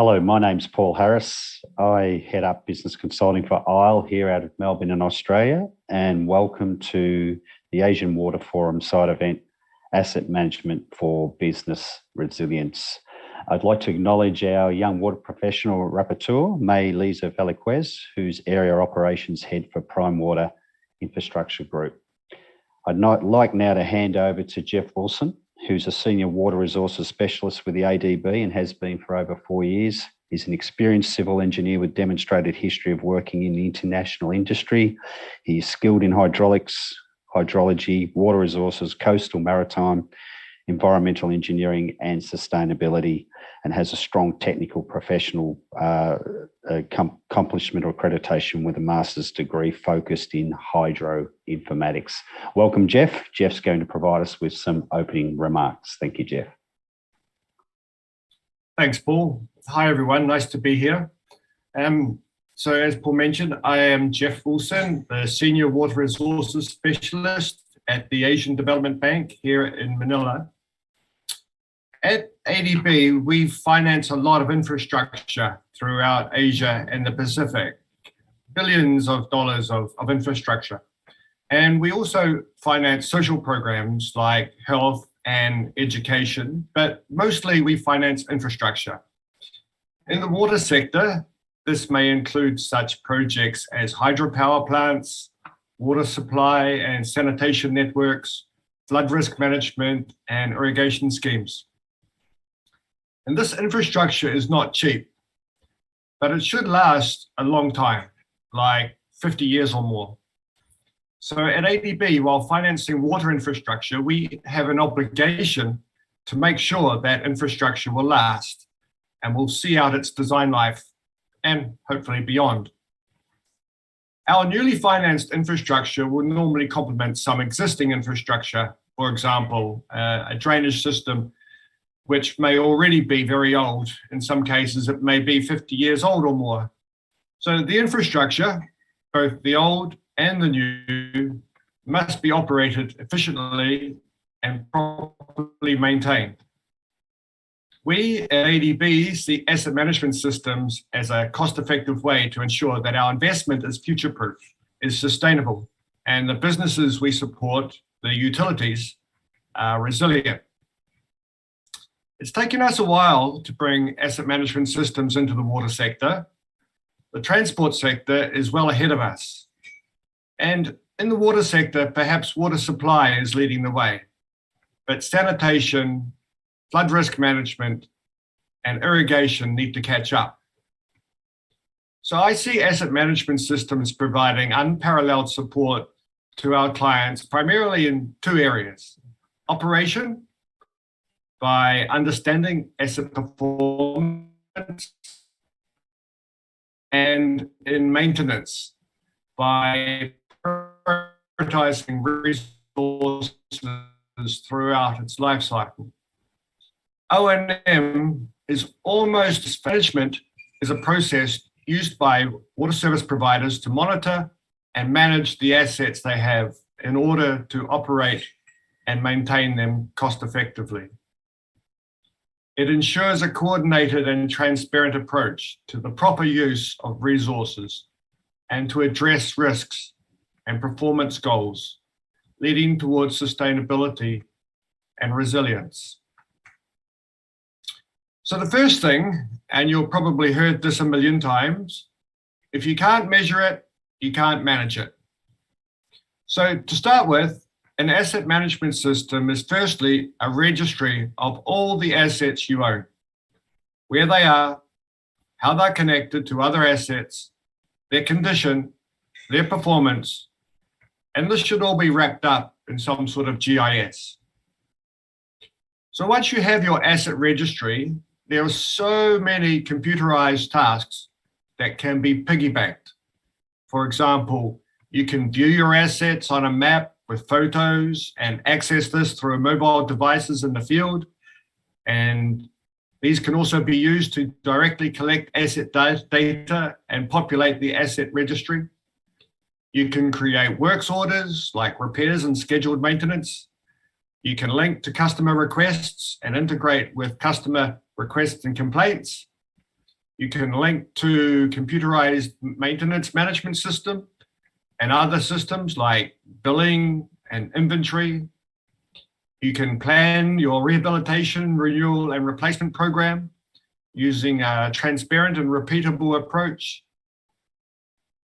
Hello, my name's Paul Harris. I head up business consulting for ISLE here out of Melbourne in Australia, and welcome to the Asian Water Forum side event, Asset Management for Business Resilience. I'd like to acknowledge our young water professional rapporteur, May Lisa Veliquez, who's Area Operations Head for Prime Water Infrastructure Group. I'd like now to hand over to Jeff Wilson, who's a Senior Water Resources Specialist with the ADB and has been for over 4 years. He's an experienced civil engineer with demonstrated history of working in the international industry. He's skilled in hydraulics, hydrology, water resources, coastal, maritime, environmental engineering and sustainability, and has a strong technical professional accomplishment or accreditation with a master's degree focused in hydro informatics. Welcome, Jeff. Jeff's going to provide us with some opening remarks. Thank you, Jeff. Thanks, Paul. Hi, everyone. Nice to be here. So as Paul mentioned, I am Jeff Wilson, the Senior Water Resources Specialist at the Asian Development Bank here in Manila. At ADB, we finance a lot of infrastructure throughout Asia and the Pacific, billions of dollars of infrastructure. And we also finance social programs like health and education, but mostly we finance infrastructure. In the water sector, this may include such projects as hydropower plants, water supply and sanitation networks, flood risk management, and irrigation schemes. And this infrastructure is not cheap, but it should last a long time, like 50 years or more. So at ADB, while financing water infrastructure, we have an obligation to make sure that infrastructure will last and will see out its design life and hopefully beyond. Our newly financed infrastructure will normally complement some existing infrastructure, for example, a drainage system which may already be very old. In some cases, it may be 50 years old or more. So the infrastructure, both the old and the new, must be operated efficiently and properly maintained. We at ADB see asset management systems as a cost-effective way to ensure that our investment is future-proof, is sustainable, and the businesses we support, the utilities, are resilient. It's taken us a while to bring asset management systems into the water sector. The transport sector is well ahead of us. And in the water sector, perhaps water supply is leading the way, but sanitation, flood risk management, and irrigation need to catch up. So I see asset management systems providing unparalleled support to our clients, primarily in two areas: operation, by understanding asset performance, and in maintenance, by prioritizing resources throughout its life cycle. O&M is almost management is a process used by water service providers to monitor and manage the assets they have in order to operate and maintain them cost effectively. It ensures a coordinated and transparent approach to the proper use of resources and to address risks and performance goals, leading towards sustainability and resilience. So the first thing, and you'll probably heard this a million times, if you can't measure it, you can't manage it. So to start with, an asset management system is firstly a registry of all the assets you own, where they are, how they're connected to other assets, their condition, their performance, and this should all be wrapped up in some sort of GIS. So once you have your asset registry, there are so many computerized tasks that can be piggybacked. For example, you can view your assets on a map with photos and access this through mobile devices in the field. And these can also be used to directly collect asset data and populate the asset registry. You can create works orders like repairs and scheduled maintenance. You can link to customer requests and integrate with customer requests and complaints. You can link to computerized maintenance management system and other systems like billing and inventory. You can plan your rehabilitation, renewal, and replacement program using a transparent and repeatable approach.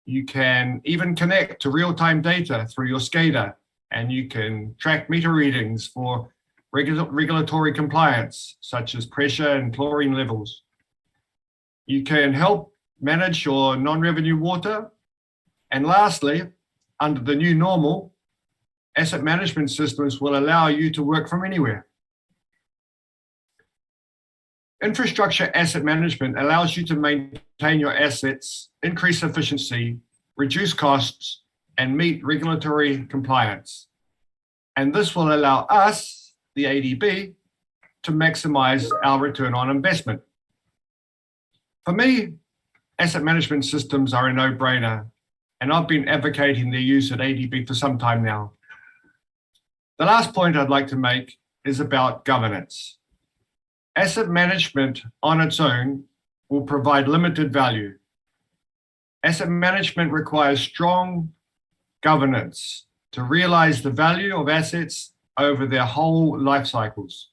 You can even connect to real-time data through your SCADA, and you can track meter readings for regulatory compliance, such as pressure and chlorine levels. You can help manage your non-revenue water. And lastly, under the new normal, asset management systems will allow you to work from anywhere. Infrastructure asset management allows you to maintain your assets, increase efficiency, reduce costs, and meet regulatory compliance. And this will allow us, the ADB, to maximize our return on investment. For me, asset management systems are a no-brainer, and I've been advocating their use at ADB for some time now. The last point I'd like to make is about governance. Asset management on its own will provide limited value. Asset management requires strong governance to realize the value of assets over their whole life cycles.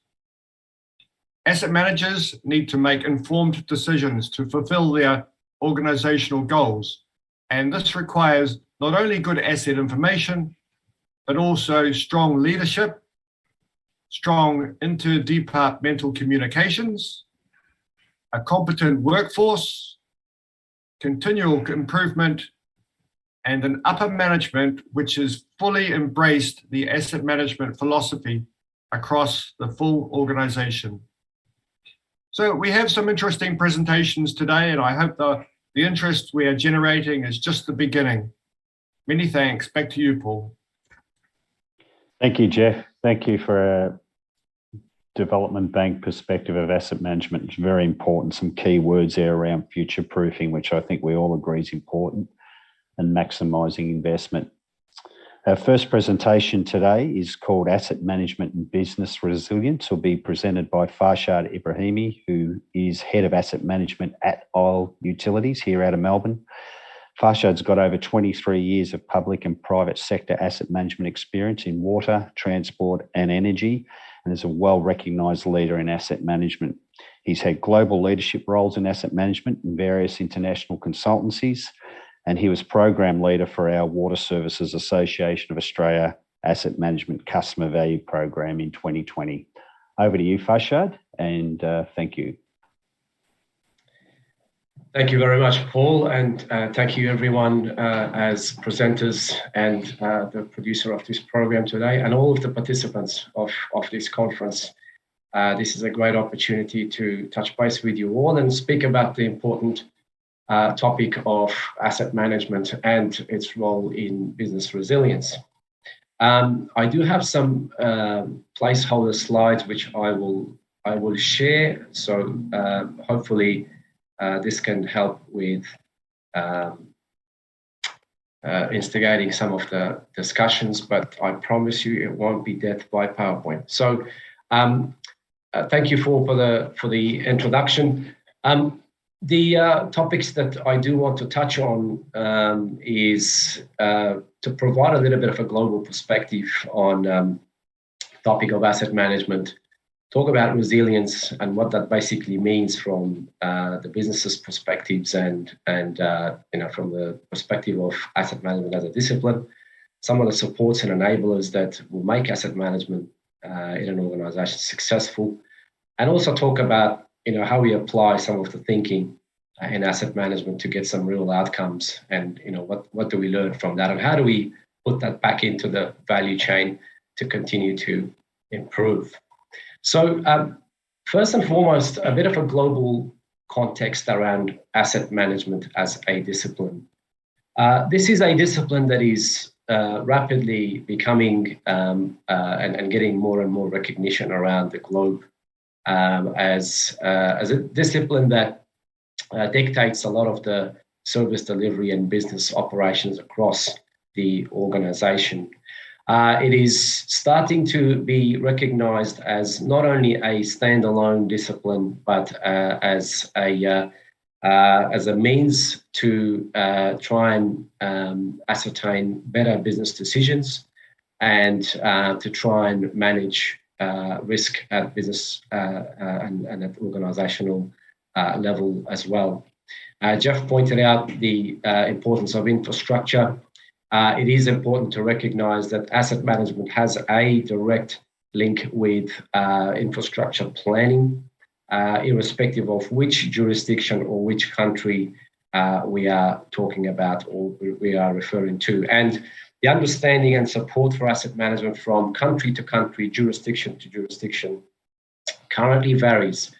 Asset managers need to make informed decisions to fulfill their organizational goals, and this requires not only good asset information, but also strong leadership, strong interdepartmental communications, a competent workforce, continual improvement, and an upper management which has fully embraced the asset management philosophy across the full organization. So we have some interesting presentations today, and I hope the interest we are generating is just the beginning. Many thanks. Back to you, Paul. Thank you, Jeff. Thank you for a development bank perspective of asset management. It's very important. Some key words there around future proofing, which I think we all agree is important, and maximising investment. Our first presentation today is called Asset Management and Business Resilience. It will be presented by Farshad Ibrahimi, who is Head of Asset Management at Isle Utilities here out of Melbourne. Farshad's got over 23 years of public and private sector asset management experience in water, transport and energy, and is a well-recognised leader in asset management. He's had global leadership roles in asset management in various international consultancies, and he was program leader for our Water Services Association of Australia Asset Management Customer Value Program in 2020. Over to you, Farshad, and thank you. Thank you very much, Paul, and thank you everyone as presenters and the producer of this program today, and all of the participants of this conference. This is a great opportunity to touch base with you all and speak about the important topic of asset management and its role in business resilience. I do have some placeholder slides which I will share, so hopefully this can help with instigating some of the discussions, but I promise you it won't be death by PowerPoint. So thank you for the introduction. The topics that I do want to touch on is to provide a little bit of a global perspective on topic of asset management, talk about resilience and what that basically means from the business's perspectives and from the perspective of asset management as a discipline, some of the supports and enablers that will make asset management in an organization successful, and also talk about how we apply some of the thinking in asset management to get some real outcomes, and what do we learn from that, and how do we put that back into the value chain to continue to improve. So first and foremost, a bit of a global context around asset management as a discipline. This is a discipline that is rapidly becoming and getting more and more recognition around the globe as a discipline that dictates a lot of the service delivery and business operations across the organization. It is starting to be recognized as not only a standalone discipline, but as a as a means to try and ascertain better business decisions and to try and manage risk at business and at organizational level as well. Jeff pointed out the importance of infrastructure. It is important to recognize that asset management has a direct link with infrastructure planning, irrespective of which jurisdiction or which country we are talking about or we are referring to. And the understanding and support for asset management from country to country, jurisdiction to jurisdiction, currently varies.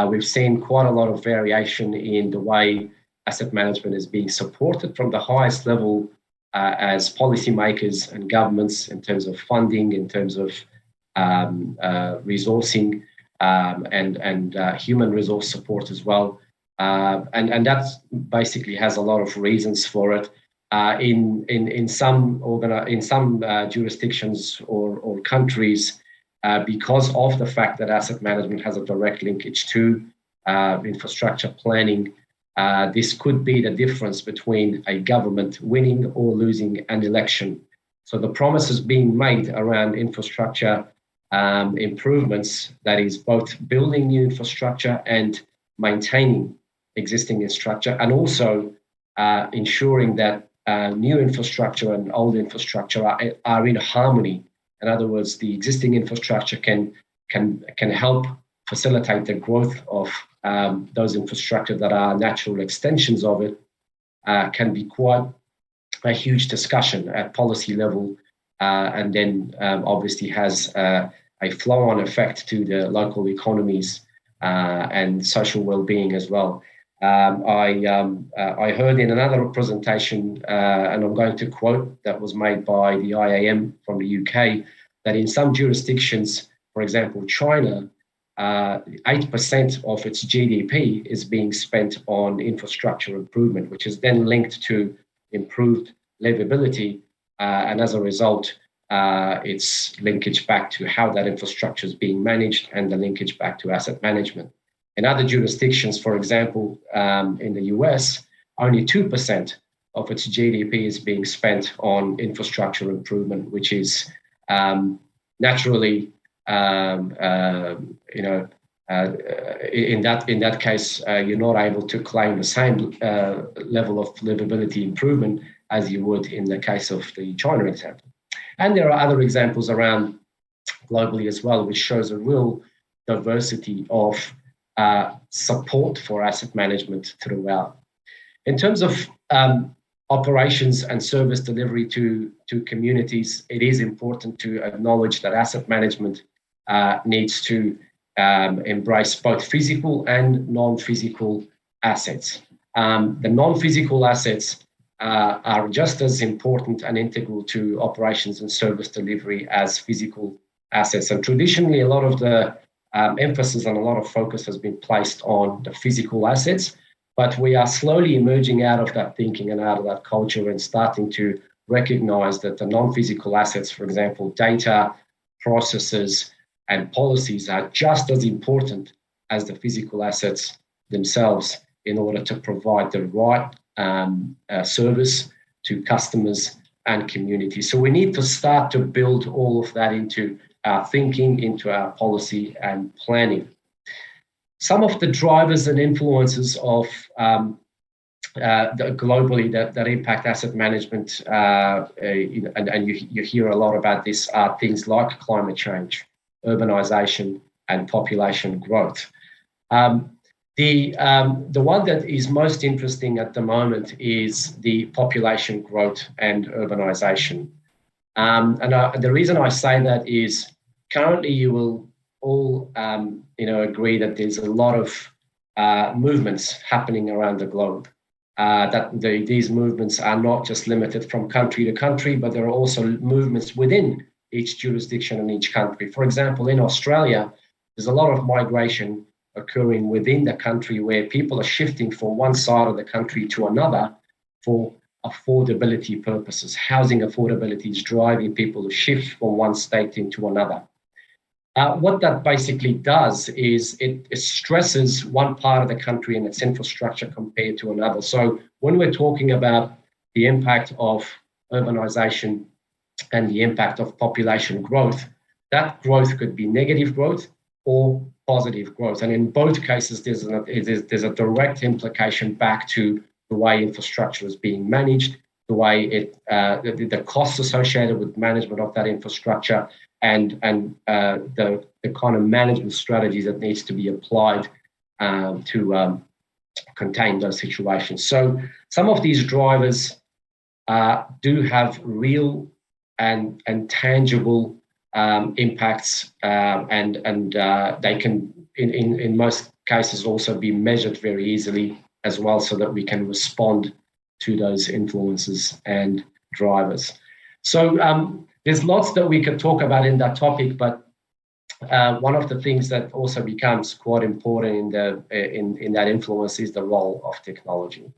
We've seen quite a lot of variation in the way asset management is being supported from the highest level as policymakers and governments in terms of funding, in terms of resourcing and human resource support as well. And that basically has a lot of reasons for it. In some jurisdictions or countries, because of the fact that asset management has a direct linkage to infrastructure planning, this could be the difference between a government winning or losing an election. So the promises being made around infrastructure improvements, that is both building new infrastructure and maintaining existing infrastructure, and also ensuring that new infrastructure and old infrastructure are in harmony. In other words, the existing infrastructure can help facilitate the growth of those infrastructure that are natural extensions of it, can be quite a huge discussion at policy level, and then obviously has a flow-on effect to the local economies and social well-being as well. I heard in another presentation, and I'm going to quote, that was made by the IAM from the UK, that in some jurisdictions, for example, China, 8% of its GDP is being spent on infrastructure improvement, which is then linked to improved livability, and as a result, it's linkage back to how that infrastructure is being managed and the linkage back to asset management. In other jurisdictions, for example, in the US, only 2% of its GDP is being spent on infrastructure improvement, which is naturally, in that case, you're not able to claim the same level of livability improvement as you would in the case of the China example. And there are other examples around globally as well, which shows a real diversity of support for asset management throughout. In terms of operations and service delivery to communities, it is important to acknowledge that asset management needs to embrace both physical and non-physical assets. The non-physical assets are just as important and integral to operations and service delivery as physical assets. And traditionally, a lot of the emphasis and a lot of focus has been placed on the physical assets, but we are slowly emerging out of that thinking and out of that culture and starting to recognize that the non-physical assets, for example, data, processes, and policies are just as important as the physical assets themselves in order to provide the right service to customers and communities. So we need to start to build all of that into our thinking, into our policy and planning. Some of the drivers and influences of globally that impact asset management, and you hear a lot about this, are things like climate change, urbanization, and population growth. The one that is most interesting at the moment is the population growth and urbanization. The reason I say that is currently you will all agree that there's a lot of movements happening around the globe. These movements are not just limited from country to country, but there are also movements within each jurisdiction and each country. For example, in Australia, there's a lot of migration occurring within the country where people are shifting from one side of the country to another for affordability purposes. Housing affordability is driving people to shift from one state into another. what that basically does is it stresses one part of the country and its infrastructure compared to another. So when we're talking about the impact of urbanization and the impact of population growth, that growth could be negative growth or positive growth. And in both cases, there's a direct implication back to the way infrastructure is being managed, the way the costs associated with management of that infrastructure, and the kind of management strategies that needs to be applied to contain those situations. So some of these drivers do have real and tangible impacts, and they can, in most cases, also be measured very easily as well, so that we can respond to those influences and drivers. So there's lots that we could talk about in that topic, but one of the things that also becomes quite important in that influence is the role of technology.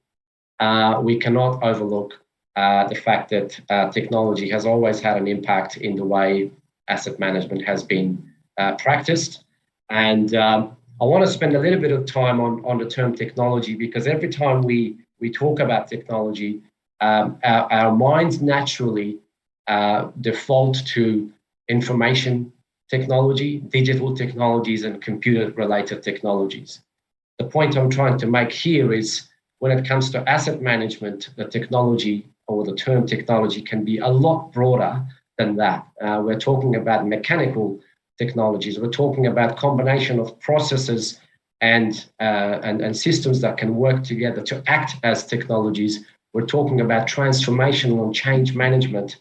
We cannot overlook the fact that technology has always had an impact in the way asset management has been practiced. And I want to spend a little bit of time on the term technology, because every time we talk about technology, our minds naturally default to information technology, digital technologies, and computer-related technologies. The point I'm trying to make here is, when it comes to asset management, the technology, or the term technology, can be a lot broader than that. We're talking about mechanical technologies. We're talking about combination of processes and systems that can work together to act as technologies. We're talking about transformational and change management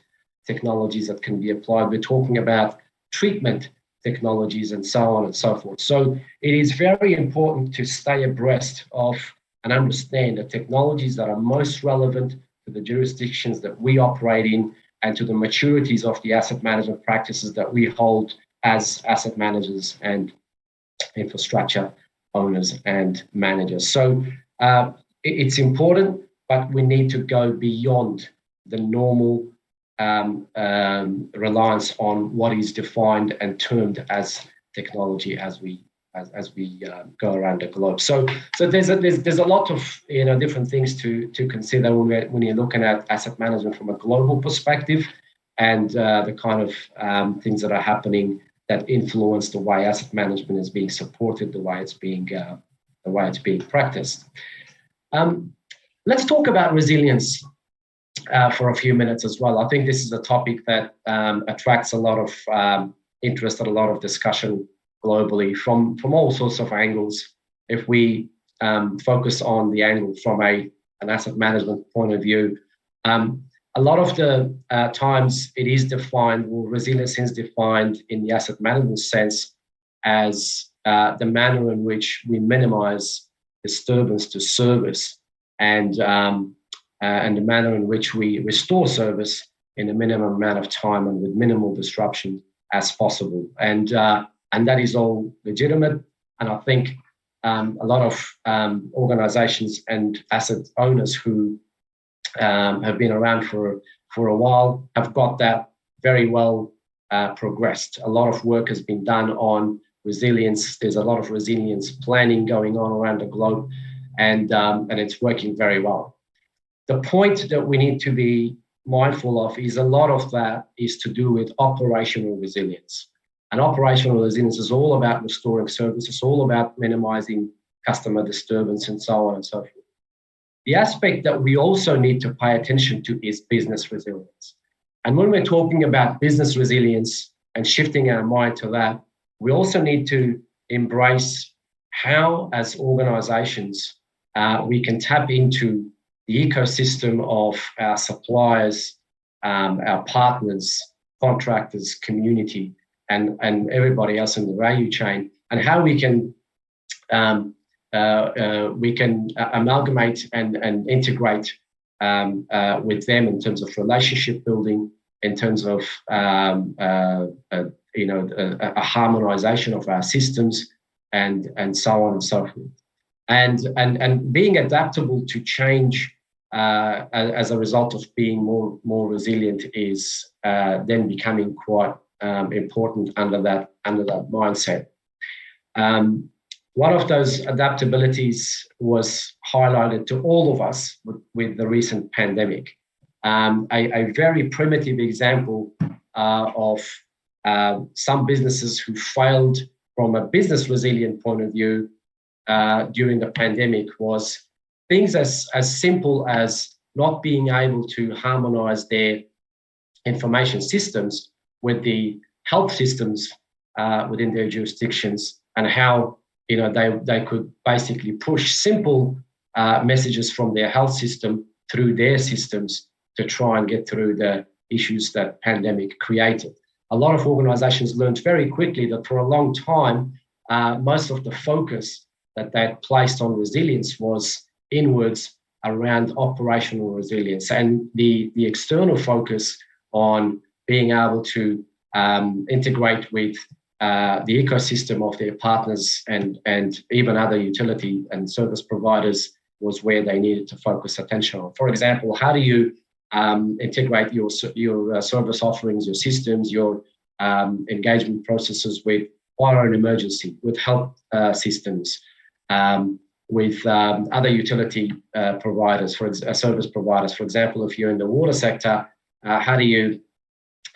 technologies that can be applied. We're talking about treatment technologies, and so on and so forth. So it is very important to stay abreast of and understand the technologies that are most relevant to the jurisdictions that we operate in, and to the maturities of the asset management practices that we hold as asset managers and infrastructure owners and managers. So it's important, but we need to go beyond the normal reliance on what is defined and termed as technology as we go around the globe. So there's a lot of different things to consider when you're looking at asset management from a global perspective, and the kind of things that are happening that influence the way asset management is being supported, the way it's being practiced. Let's talk about resilience for a few minutes as well. I think this is a topic that attracts a lot of interest and a lot of discussion globally from all sorts of angles. If we focus on the angle from an asset management point of view, a lot of the times it is defined, or resilience is defined in the asset management sense, as the manner in which we minimize disturbance to service, and the manner in which we restore service in a minimum amount of time and with minimal disruption as possible. And that is all legitimate. And I think a lot of organizations and asset owners who have been around for a while have got that very well progressed. A lot of work has been done on resilience. There's a lot of resilience planning going on around the globe, and it's working very well. The point that we need to be mindful of is a lot of that is to do with operational resilience. And operational resilience is all about restoring service. It's all about minimizing customer disturbance, and so on and so forth. The aspect that we also need to pay attention to is business resilience. And when we're talking about business resilience and shifting our mind to that, we also need to embrace how, as organizations, we can tap into the ecosystem of our suppliers, our partners, contractors, community, and everybody else in the value chain, and how we can amalgamate and integrate with them in terms of relationship building, in terms of a harmonization of our systems, and so on and so forth, and being adaptable to change as a result of being more resilient is then becoming quite important under that mindset. One of those adaptabilities was highlighted to all of us with the recent pandemic. A very primitive example of some businesses who failed from a business resilient point of view during the pandemic was things as simple as not being able to harmonize their information systems with the health systems within their jurisdictions, and how they could basically push simple messages from their health system through their systems to try and get through the issues that pandemic created. A lot of organizations learned very quickly that for a long time, most of the focus that they had placed on resilience was inwards around operational resilience, and the external focus on being able to integrate with the ecosystem of their partners and even other utility and service providers was where they needed to focus attention on. For example, how do you integrate your service offerings, your systems, your engagement processes with fire and emergency, with health systems, with other utility providers, service providers. For example, if you're in the water sector, how do you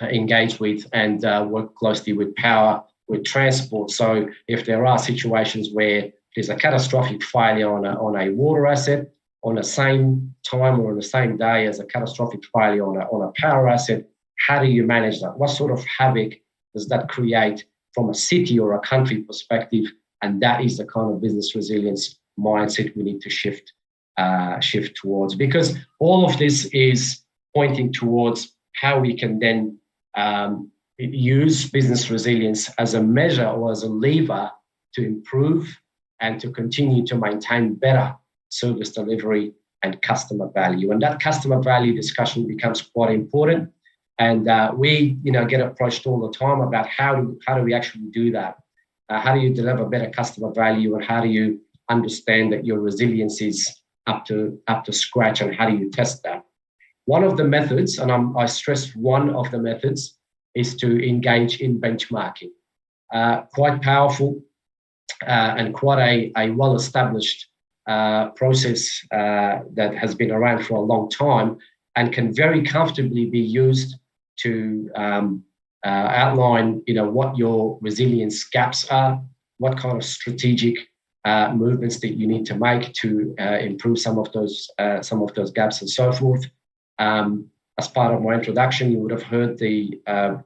engage with and work closely with power, with transport? So if there are situations where there's a catastrophic failure on a water asset, on the same time or on the same day as a catastrophic failure on a power asset, how do you manage that? What sort of havoc does that create from a city or a country perspective? And that is the kind of business resilience mindset we need to shift towards, because all of this is pointing towards how we can then use business resilience as a measure or as a lever to improve and to continue to maintain better service delivery and customer value. And that customer value discussion becomes quite important. And we get approached all the time about how do we actually do that? How do you deliver better customer value, and how do you understand that your resilience is up to scratch, and how do you test that? One of the methods, and I stress one of the methods, is to engage in benchmarking. Quite powerful and quite a well-established process that has been around for a long time and can very comfortably be used to outline, what your resilience gaps are, what kind of strategic movements that you need to make to improve some of those gaps and so forth. As part of my introduction, you would have heard the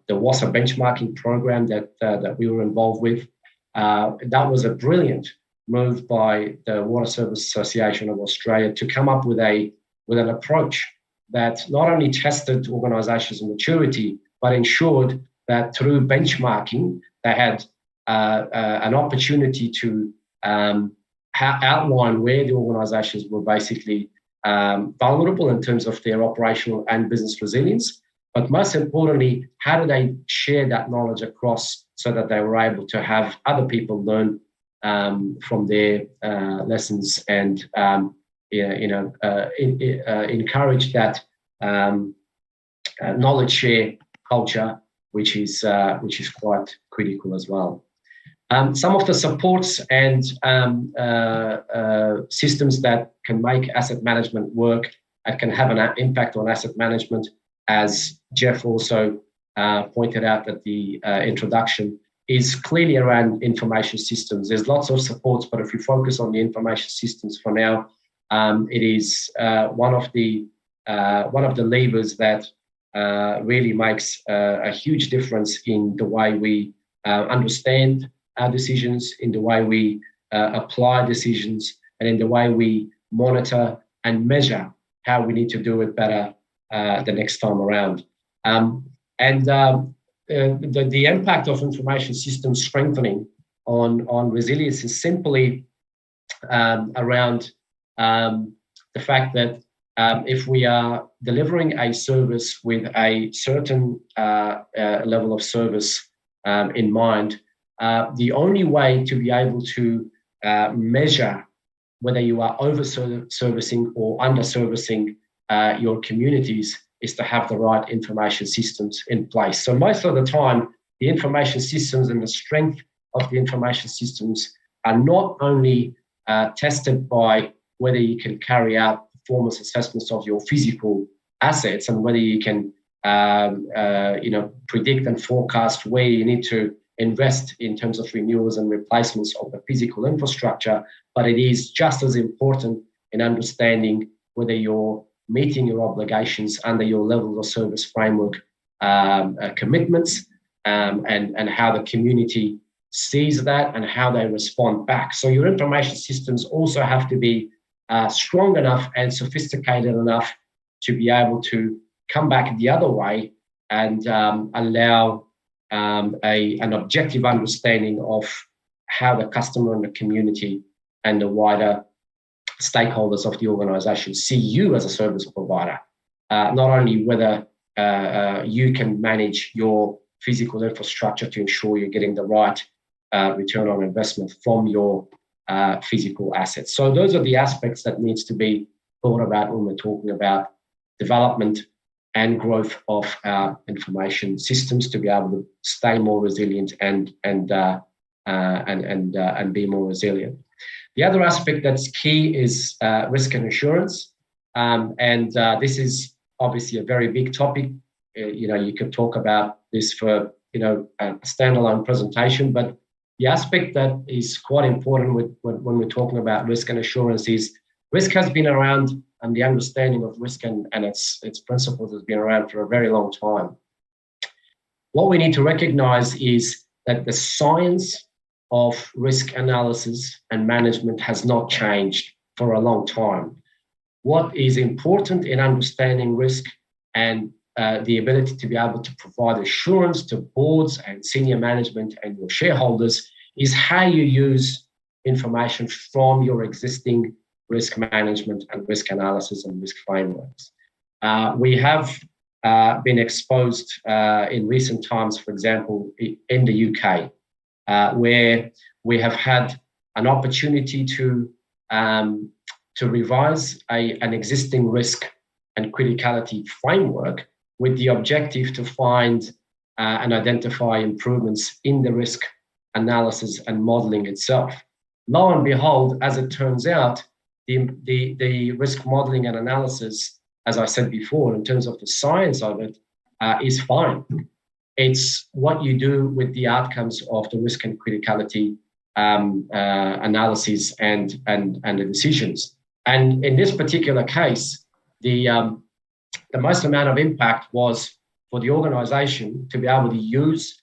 WASA benchmarking program that we were involved with. That was a brilliant move by the Water Service Association of Australia to come up with an approach that not only tested organisations' maturity, but ensured that through benchmarking, they had an opportunity to outline where the organisations were basically vulnerable in terms of their operational and business resilience. But most importantly, how do they share that knowledge across so that they were able to have other people learn from their lessons and encourage that knowledge share culture, which is quite critical as well. Some of the supports and systems that can make asset management work and can have an impact on asset management, as Jeff also pointed out at the introduction, is clearly around information systems. There's lots of supports, but if we focus on the information systems for now, it is one of the levers that really makes a huge difference in the way we understand our decisions, in the way we apply decisions, and in the way we monitor and measure how we need to do it better the next time around. The impact of information systems strengthening on resilience is simply around the fact that if we are delivering a service with a certain level of service in mind, the only way to be able to measure whether you are over-servicing or under-servicing your communities is to have the right information systems in place. So most of the time, the information systems and the strength of the information systems are not only tested by whether you can carry out performance assessments of your physical assets and whether you can predict and forecast where you need to invest in terms of renewals and replacements of the physical infrastructure, but it is just as important in understanding whether you're meeting your obligations under your level of service framework commitments and how the community sees that and how they respond back. So your information systems also have to be strong enough and sophisticated enough to be able to come back the other way and allow an objective understanding of how the customer and the community and the wider stakeholders of the organisation see you as a service provider. Not only whether you can manage your physical infrastructure to ensure you're getting the right return on investment from your physical assets. So those are the aspects that needs to be thought about when we're talking about development and growth of our information systems to be able to stay more resilient and be more resilient. The other aspect that's key is risk and assurance, and this is obviously a very big topic. You could talk about this for a standalone presentation, but the aspect that is quite important when we're talking about risk and assurance is risk has been around, and the understanding of risk and its principles has been around for a very long time. What we need to recognize is that the science of risk analysis and management has not changed for a long time. What is important in understanding risk and the ability to be able to provide assurance to boards and senior management and your shareholders is how you use information from your existing risk management and risk analysis and risk frameworks. We have been exposed in recent times, for example, in the UK, where we have had an opportunity to revise an existing risk and criticality framework with the objective to find and identify improvements in the risk analysis and modeling itself. Lo and behold, as it turns out, the risk modeling and analysis, as I said before, in terms of the science of it, is fine. It's what you do with the outcomes of the risk and criticality analysis and the decisions. And in this particular case, the most amount of impact was for the organisation to be able to use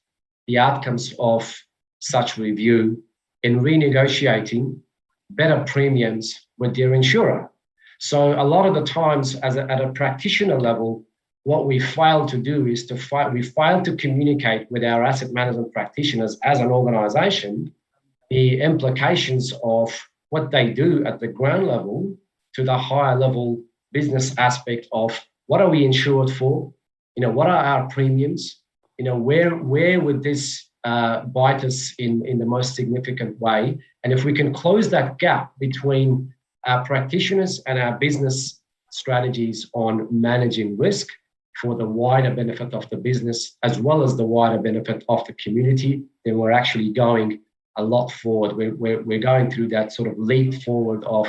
the outcomes of such review in renegotiating better premiums with their insurer. So a lot of the times at a practitioner level, what we fail to do is we fail to communicate with our asset management practitioners as an organisation the implications of what they do at the ground level to the higher level business aspect of what are we insured for, what are our premiums, where would this bite us in the most significant way. And if we can close that gap between our practitioners and our business strategies on managing risk for the wider benefit of the business as well as the wider benefit of the community, then we're actually going a lot forward. We're going through that sort of leap forward of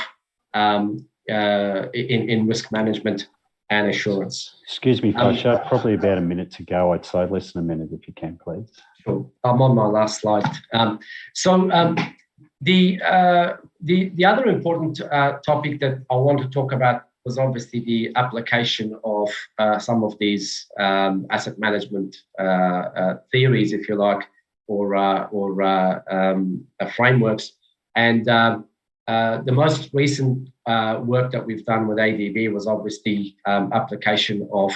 in risk management and assurance. Excuse me, Pasha, probably about a minute to go. I'd say less than a minute if you can, please. Sure. I'm on my last slide. The other important topic that I want to talk about was obviously the application of some of these asset management theories, if you like, or frameworks. And the most recent work that we've done with ADB was obviously application of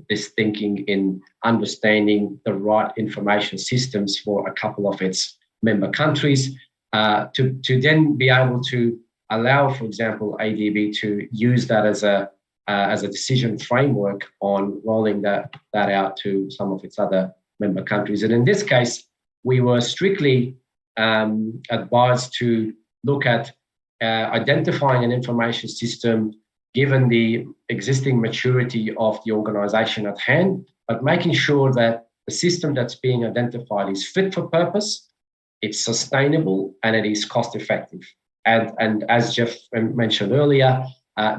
this thinking in understanding the right information systems for a couple of its member countries to then be able to allow, for example, ADB to use that as a decision framework on rolling that out to some of its other member countries. And in this case, we were strictly advised to look at identifying an information system given the existing maturity of the organisation at hand, but making sure that the system that's being identified is fit for purpose, it's sustainable, and it is cost effective. And as Jeff mentioned earlier,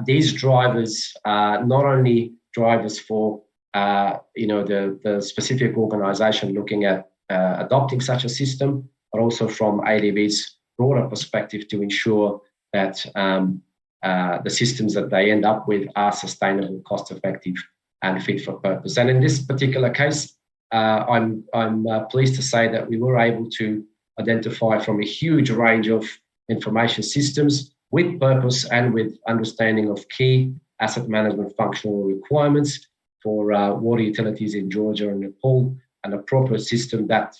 these drivers are not only drivers for the specific organisation looking at adopting such a system, but also from ADB's broader perspective to ensure that the systems that they end up with are sustainable, cost effective, and fit for purpose. And in this particular case, I'm pleased to say that we were able to identify from a huge range of information systems with purpose and with understanding of key asset management functional requirements for water utilities in Georgia and Nepal, an appropriate system that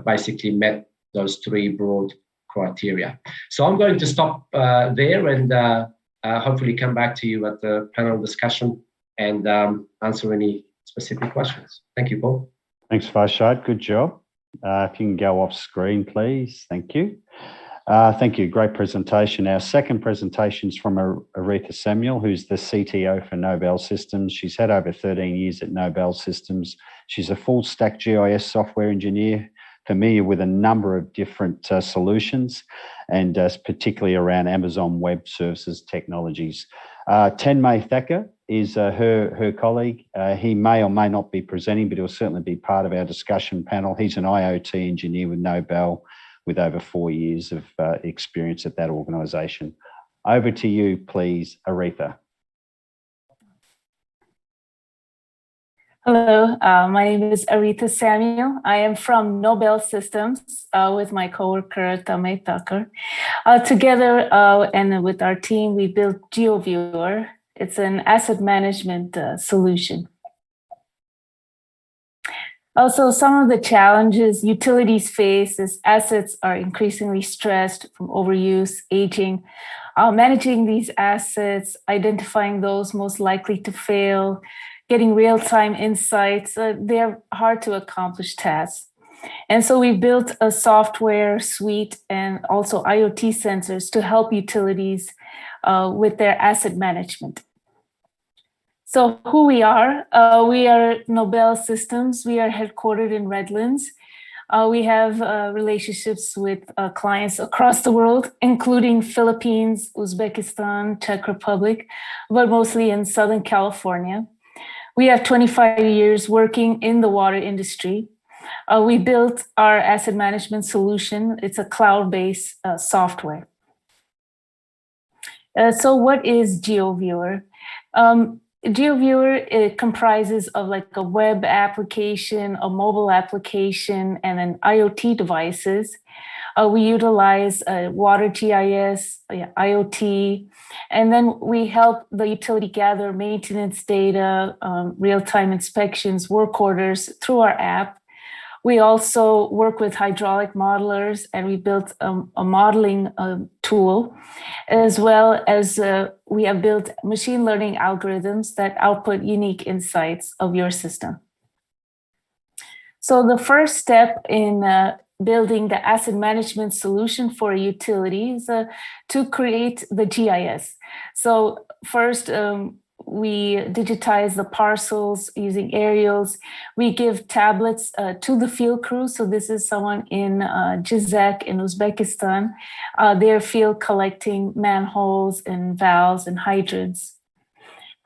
basically met those three broad criteria. So I'm going to stop there and hopefully come back to you at the panel discussion and answer any specific questions. Thank you, Paul. Thanks, Farshad. Good job. If you can go off screen, please. Thank you. Thank you. Great presentation. Our second presentation is from Aretha Samuel, who's the CTO for Nobel Systems. She's had over 13 years at Nobel Systems. She's a full stack GIS software engineer, familiar with a number of different solutions, and particularly around Amazon Web Services technologies. Tanmay Thacker is her colleague. He may or may not be presenting, but he'll certainly be part of our discussion panel. He's an IoT engineer with Nobel, with over 4 years of experience at that organisation. Over to you, please, Aretha. Hello, my name is Aretha Samuel. I am from Nobel Systems with my coworker, Tanmay Thacker. Together and with our team, we built GeoViewer. It's an asset management solution. Also, some of the challenges utilities face as assets are increasingly stressed from overuse, aging, managing these assets, identifying those most likely to fail, getting real-time insights. They're hard to accomplish tasks. And so we built a software suite and also IoT sensors to help utilities with their asset management. So who we are Nobel Systems. We are headquartered in Redlands. We have relationships with clients across the world, including Philippines, Uzbekistan, Czech Republic, but mostly in Southern California. We have 25 years working in the water industry. We built our asset management solution. It's a cloud-based software. So what is GeoViewer? GeoViewer, it comprises of like a web application, a mobile application, and then IoT devices. We utilize water GIS, IoT, and then we help the utility gather maintenance data, real-time inspections, work orders through our app. We also work with hydraulic modelers, and we built a modeling tool, as well as we have built machine learning algorithms that output unique insights of your system. So the first step in building the asset management solution for a utility is to create the GIS. So first, we digitize the parcels using aerials. We give tablets to the field crew. So this is someone in Jizak in Uzbekistan. They're field collecting manholes and valves and hydrants.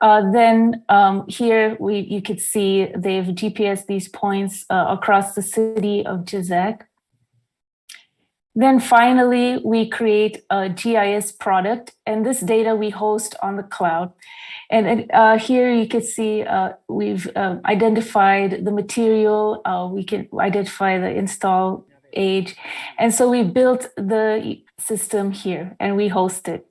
Then here you could see they've GPS these points across the city of Jizak. Then finally, we create a GIS product, and this data we host on the cloud. And here you can see we've identified the material, we can identify the install age. And so we built the system here and we host it.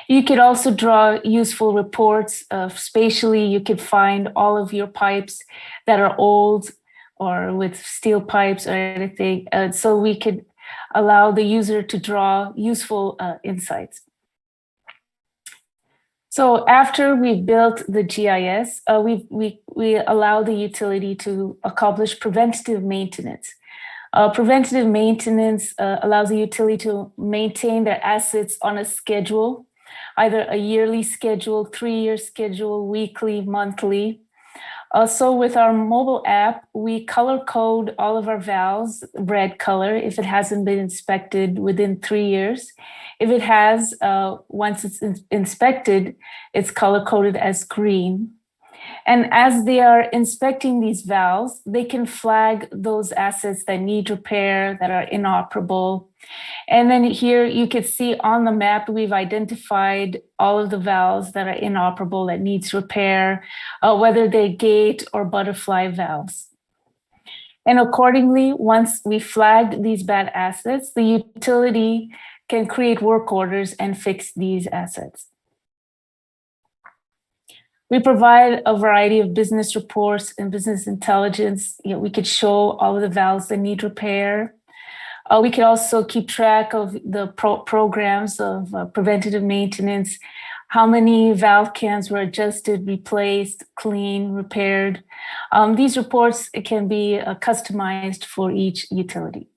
You could also draw useful reports. Spatially, you could find all of your pipes that are old or with steel pipes or anything. So we could allow the user to draw useful insights. So after we built the GIS, we allow the utility to accomplish preventative maintenance. Preventative maintenance allows the utility to maintain their assets on a schedule, either a yearly schedule, 3-year schedule, weekly, monthly. So with our mobile app, we color code all of our valves red color if it hasn't been inspected within 3 years. If it has, once it's inspected, it's color coded as green. And as they are inspecting these valves, they can flag those assets that need repair, that are inoperable. And then here you can see on the map, we've identified all of the valves that are inoperable, that needs repair, whether they're gate or butterfly valves. And accordingly, once we flag these bad assets, the utility can create work orders and fix these assets. We provide a variety of business reports and business intelligence. We could show all of the valves that need repair. We could also keep track of the programs of preventative maintenance, how many valve cans were adjusted, replaced, cleaned, repaired. These reports can be customized for each utility.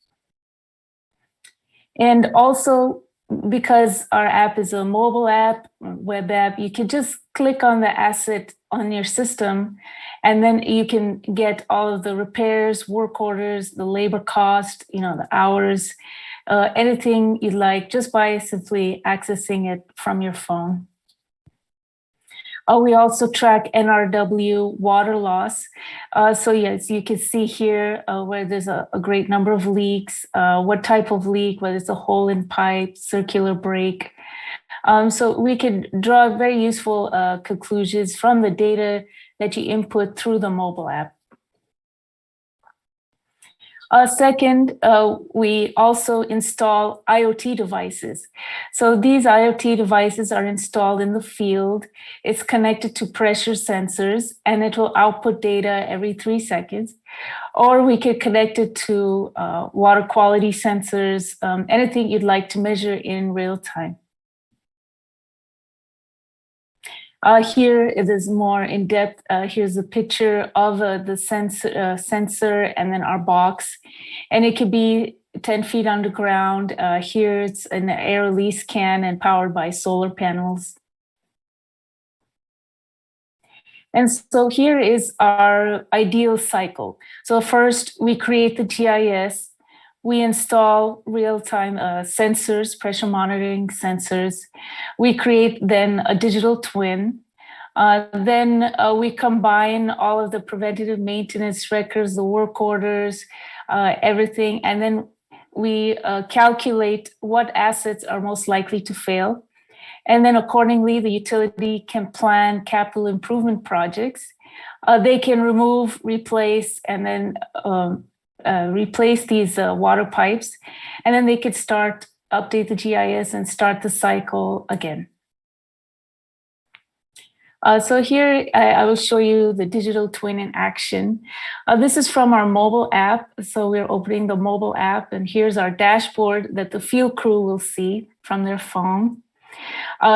And also, because our app is a mobile app, web app, you can just click on the asset on your system, and then you can get all of the repairs, work orders, the labor cost, the hours, anything you'd like, just by simply accessing it from your phone. We also track NRW water loss. So yes, you can see here where there's a great number of leaks, what type of leak, whether it's a hole in pipe, circular break. So we can draw very useful conclusions from the data that you input through the mobile app. Second, we also install IoT devices. So these IoT devices are installed in the field. It's connected to pressure sensors, and it will output data every 3 seconds. Or we could connect it to water quality sensors, anything you'd like to measure in real time. Here it is more in depth. Here's a picture of the sensor and then our box. And it could be 10 feet underground. Here it's an air release can and powered by solar panels. And so here is our ideal cycle. So first we create the GIS. We install real-time sensors, pressure monitoring sensors. We create then a digital twin. Then we combine all of the preventative maintenance records, the work orders, everything. And then we calculate what assets are most likely to fail. And then accordingly, the utility can plan capital improvement projects. They can remove, replace, and then replace these water pipes, and then they could update the GIS and start the cycle again. So here I will show you the digital twin in action. This is from our mobile app. So we're opening the mobile app, and here's our dashboard that the field crew will see from their phone.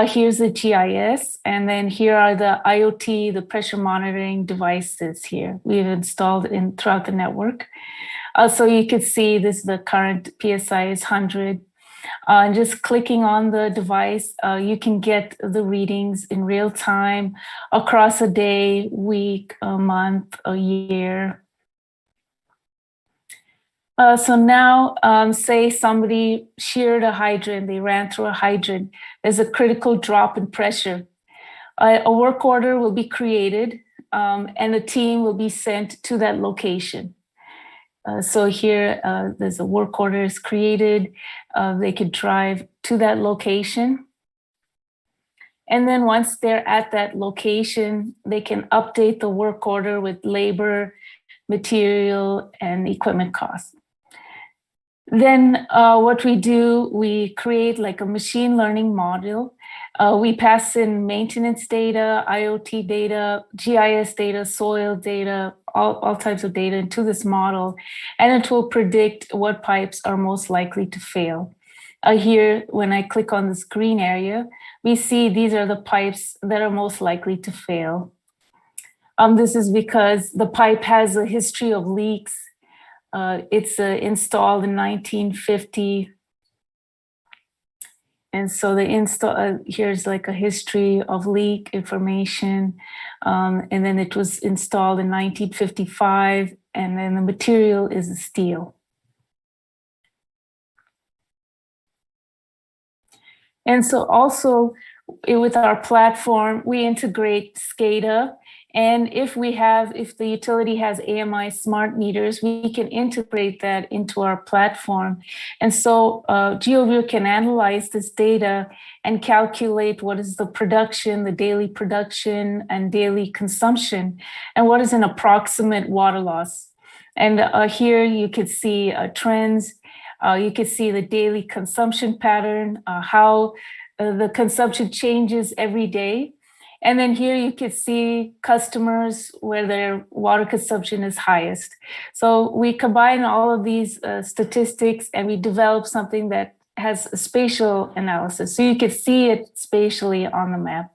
Here's the GIS, and then here are the IoT, the pressure monitoring devices here we've installed throughout the network. So you can see the current PSI is 100. Just clicking on the device, you can get the readings in real time across a day, week, a month, a year. So now, say somebody sheared a hydrant, they ran through a hydrant, there's a critical drop in pressure. A work order will be created, and the team will be sent to that location. So here, there's a work order is created. They could drive to that location. And then once they're at that location, they can update the work order with labor, material, and equipment costs. Then what we do, we create like a machine learning module. We pass in maintenance data, IoT data, GIS data, soil data, all types of data into this model, and it will predict what pipes are most likely to fail. Here, when I click on this green area, we see these are the pipes that are most likely to fail. This is because the pipe has a history of leaks. It's installed in 1950. And so the install, here's like a history of leak information. And then it was installed in 1955, and then the material is steel. And so also with our platform, we integrate SCADA. And if the utility has AMI smart meters, we can integrate that into our platform. And so GeoView can analyze this data and calculate what is the production, the daily production and daily consumption, and what is an approximate water loss. And here you could see trends. You could see the daily consumption pattern, how the consumption changes every day. And then here you can see customers where their water consumption is highest. So we combine all of these statistics and we develop something that has a spatial analysis. So you can see it spatially on the map.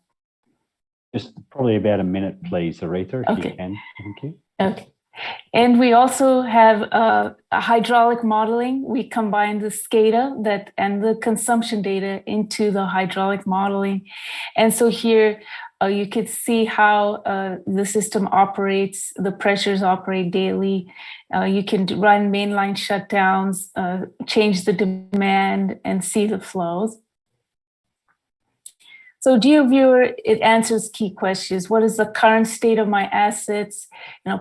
Just probably about a minute, please, Aretha, if Okay. you can. Thank you. Okay. And we also have a hydraulic modeling. We combine the SCADA and the consumption data into the hydraulic modeling. And so here you could see how the system operates, the pressures operate daily. You can run mainline shutdowns, change the demand, and see the flows. So GeoViewer, it answers key questions. What is the current state of my assets?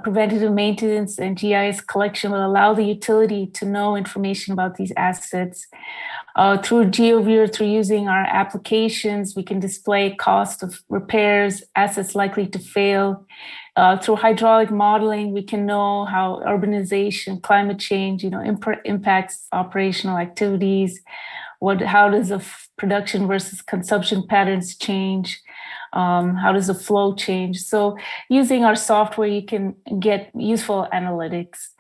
Preventative maintenance and GIS collection will allow the utility to know information about these assets. Through GeoViewer, through using our applications, we can display cost of repairs, assets likely to fail. Through hydraulic modeling, we can know how urbanization, climate change, impacts operational activities. How does the production versus consumption patterns change? How does the flow change? So using our software, you can get useful analytics.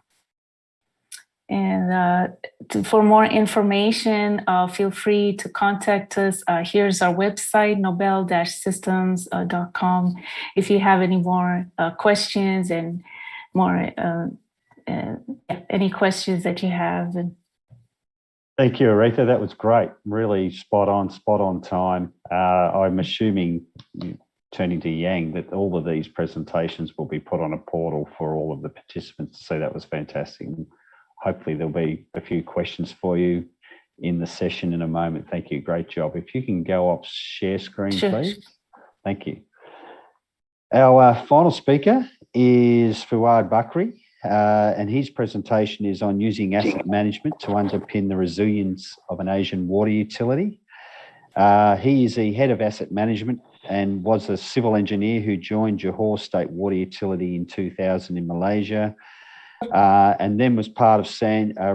And for more information, feel free to contact us. Here's our website, nobel-systems.com. If you have any more questions and more, any questions that you have. Thank you, Aretha. That was great. Really spot on time. I'm assuming, turning to Yang, that all of these presentations will be put on a portal for all of the participants. So that was fantastic. Hopefully there'll be a few questions for you in the session in a moment. Thank you. Great job. If you can go off share screen, Sure. Please. Thank you. Our final speaker is Fuad Bakri. And his presentation is on using asset management to underpin the resilience of an Asian water utility. He is the head of asset management and was a civil engineer who joined Johor State Water Utility in 2000 in Malaysia, and then was part of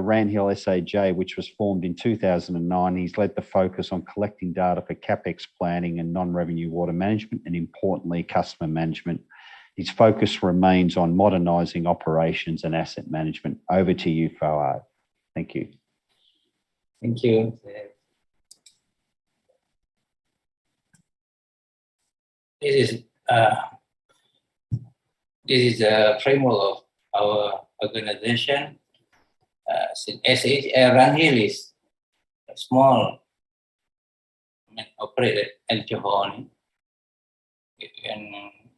Ranhill SAJ, which was formed in 2009. He's led the focus on collecting data for CapEx planning and non-revenue water management, and importantly, customer management. His focus remains on modernising operations and asset management. Over to you, Fawad. Thank you. Thank you. This is the framework of our organization. Ranhill is a small operated at Johor, and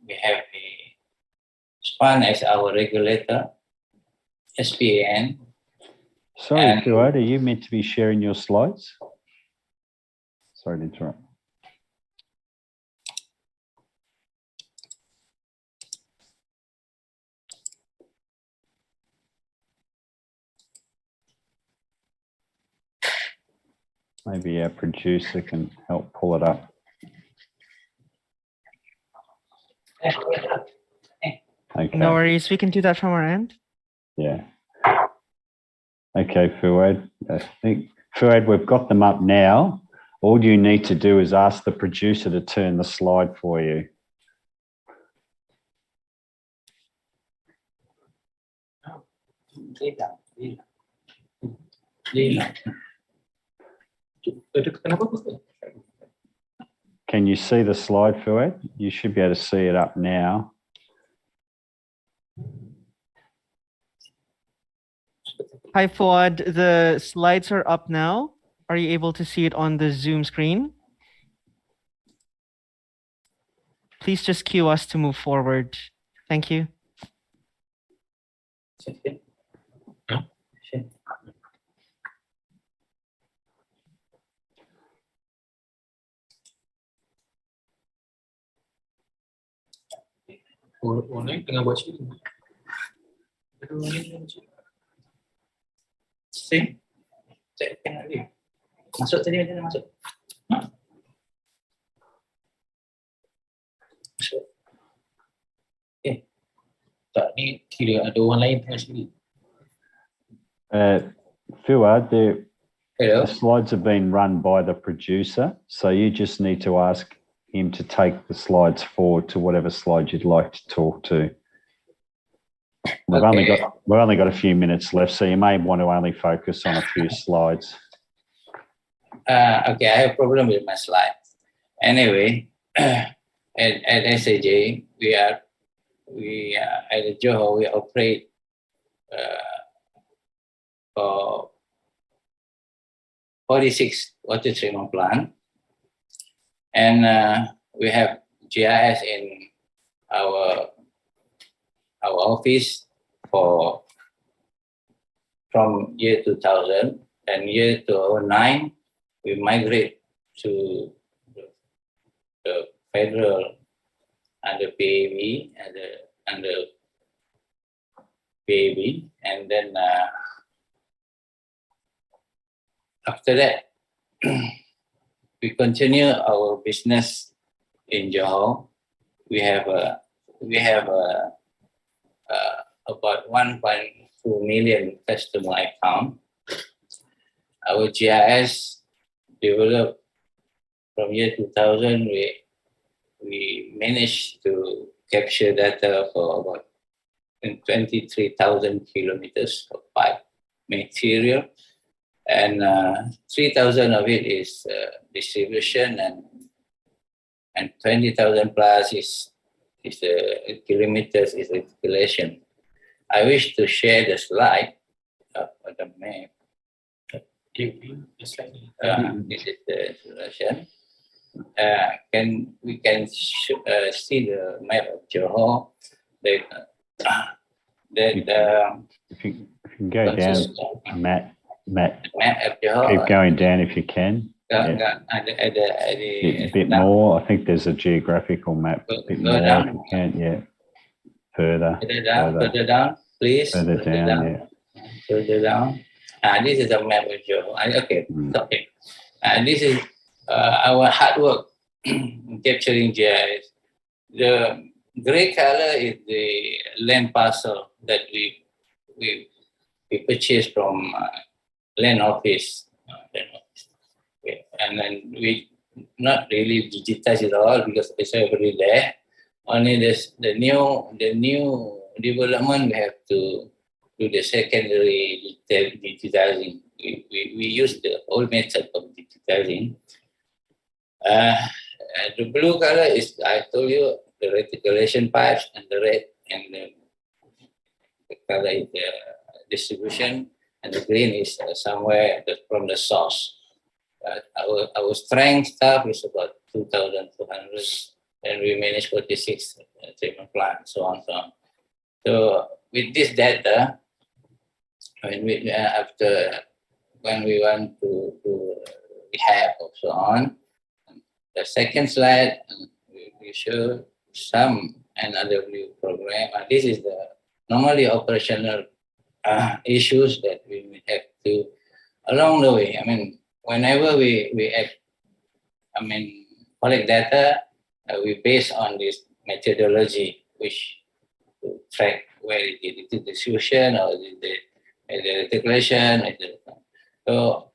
we have the SPAN as our regulator, SPAN. Sorry, Fuad, are you meant to be sharing your slides? Sorry to interrupt. Maybe our producer can help pull it up. Okay. No worries, we can do that from our end. Yeah. Okay, Fuad. I think, Fuad, we've got them up now. All you need to do is ask the producer to turn the slide for you. Can you see the slide, Fuad? You should be able to see it up now. Hi, Fuad. The slides are up now. Are you able to see it on the Zoom screen? Please just cue us to move forward. Thank you. Online tengah buat sini. Sini. Saya tengok dia. Masuk tadi ada masuk. Masuk. Tak, ni kira ada orang lain tengah sini. Fuad, the Hello. slides have been run by the producer, so you just need to ask him to take the slides forward to whatever slide you'd like to talk to. We've only got a few minutes left, so you may want to only focus on a few slides. Okay, I have a problem with my slides. Anyway, at SAJ, we at Johor, we operate for 46 water treatment plant, and we have GIS in our office from year 2000, and year 2009 we migrate to the federal under PAB under PAB, and then after that we continue our business in Johor. We have about 1.2 million customer account. Our GIS developed from year 2000. We managed to capture data for about 23,000 kilometers of pipe material, and 3,000 of it is distribution, and 20,000 plus is kilometers is installation. I wish to share the slide of the map. This is the installation. We can see the map of Johor. If you can go down, Matt, map of Johor. keep going down if you can. A bit more. I think there's a geographical map. A bit more if you can. Yeah. Further down, please. Further down. Yeah. Further down. This is a map of Johor. Okay. Okay. This is our hard work in capturing GIS. The gray color is the land parcel that we purchased from land office. And then we not really digitize it all because it's already there. Only the new development, we have to do the secondary digitizing. We use the old method of digitizing. The blue color is, I told you, the reticulation pipes, and the red and the color is the distribution, and the green is somewhere from the source. Our strength stuff is about 2,200, and we manage 46 treatment plants, so on, so on. So with this data, when we want to rehab or so on, the second slide we show some NRW program. This is the normally operational issues that we have to along the way. I mean, whenever we collect data, we base on this methodology, which to track where it is the distribution or the reticulation. So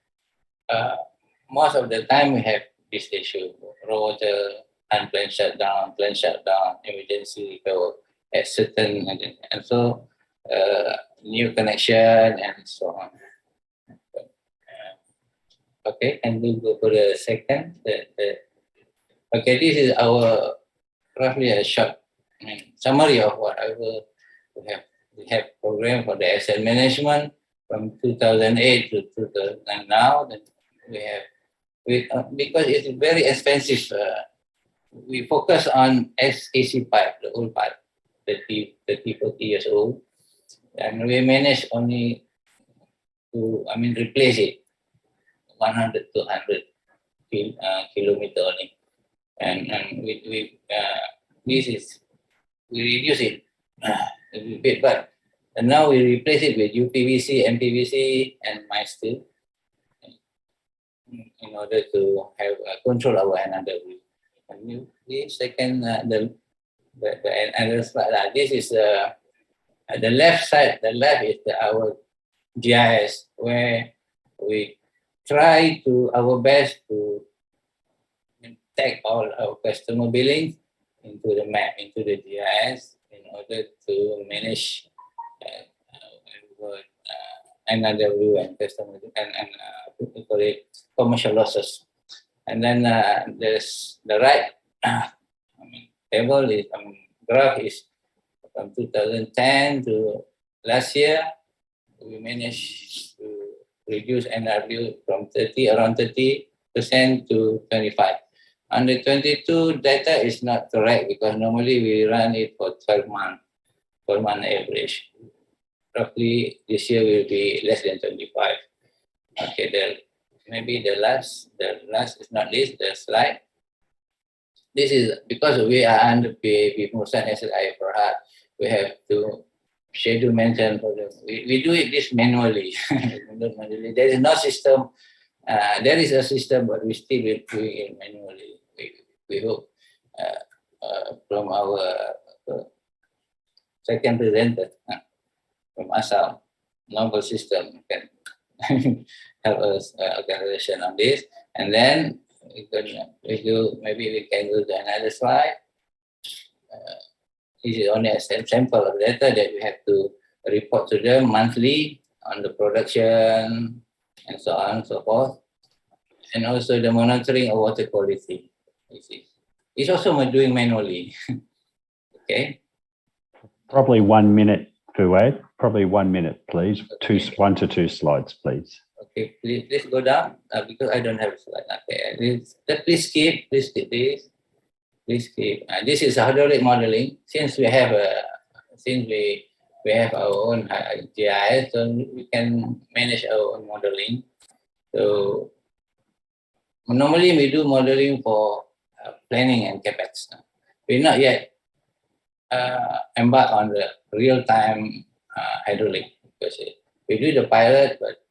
most of the time we have this issue: raw water, unplanned shutdown, planned shutdown, emergency recovery at certain, and so new connection and so on. Okay, and we'll go for the second. Okay, this is our roughly a short summary of whatever we have. We have program for the asset management from 2008 to 2000 now. Then we have because it's very expensive. We focus on SAC pipe, the old pipe, 30, 40 years old, and we manage only to, replace it 100 to 100 kilometer only, and we reduce it a bit, but now we replace it with UPVC, MPVC, and mild steel in order to have control our NRW. And the second, the another slide. This is the left side. The left is our GIS, where we try to our best to take all our customer billings into the map, into the GIS, in order to manage NRW and customer and we call it commercial losses. And then there's the right table is graph is from 2010 to last year. We managed to reduce NRW from around 30% to 25. Under 22 data is not correct because normally we run it for 12 months, 12-month average. Roughly this year will be less than 25. Okay, maybe the last is not least, the slide. This is because we are underpaid with Musan SLI for heart. We have to schedule maintenance for them. We do it this manually. There is no system. There is a system, but we still will do it manually. We hope from our second presenter from Assam, Noble System can help us organization on this. And then maybe we can go to another slide. This is only a sample of data that we have to report to them monthly on the production and so on and so forth. And also the monitoring of water quality. It's also doing manually. Okay. Probably 1 minute, Fuad. Probably 1 minute, please. Okay. 1 to 2 slides, please. Okay, please go down because I don't have a slide. Okay, please skip this. Please skip. This is hydraulic modeling. Since we have our own GIS, so we can manage our own modeling. So normally we do modeling for planning and capex. We're not yet embarked on the real-time hydraulic because we do the pilot, but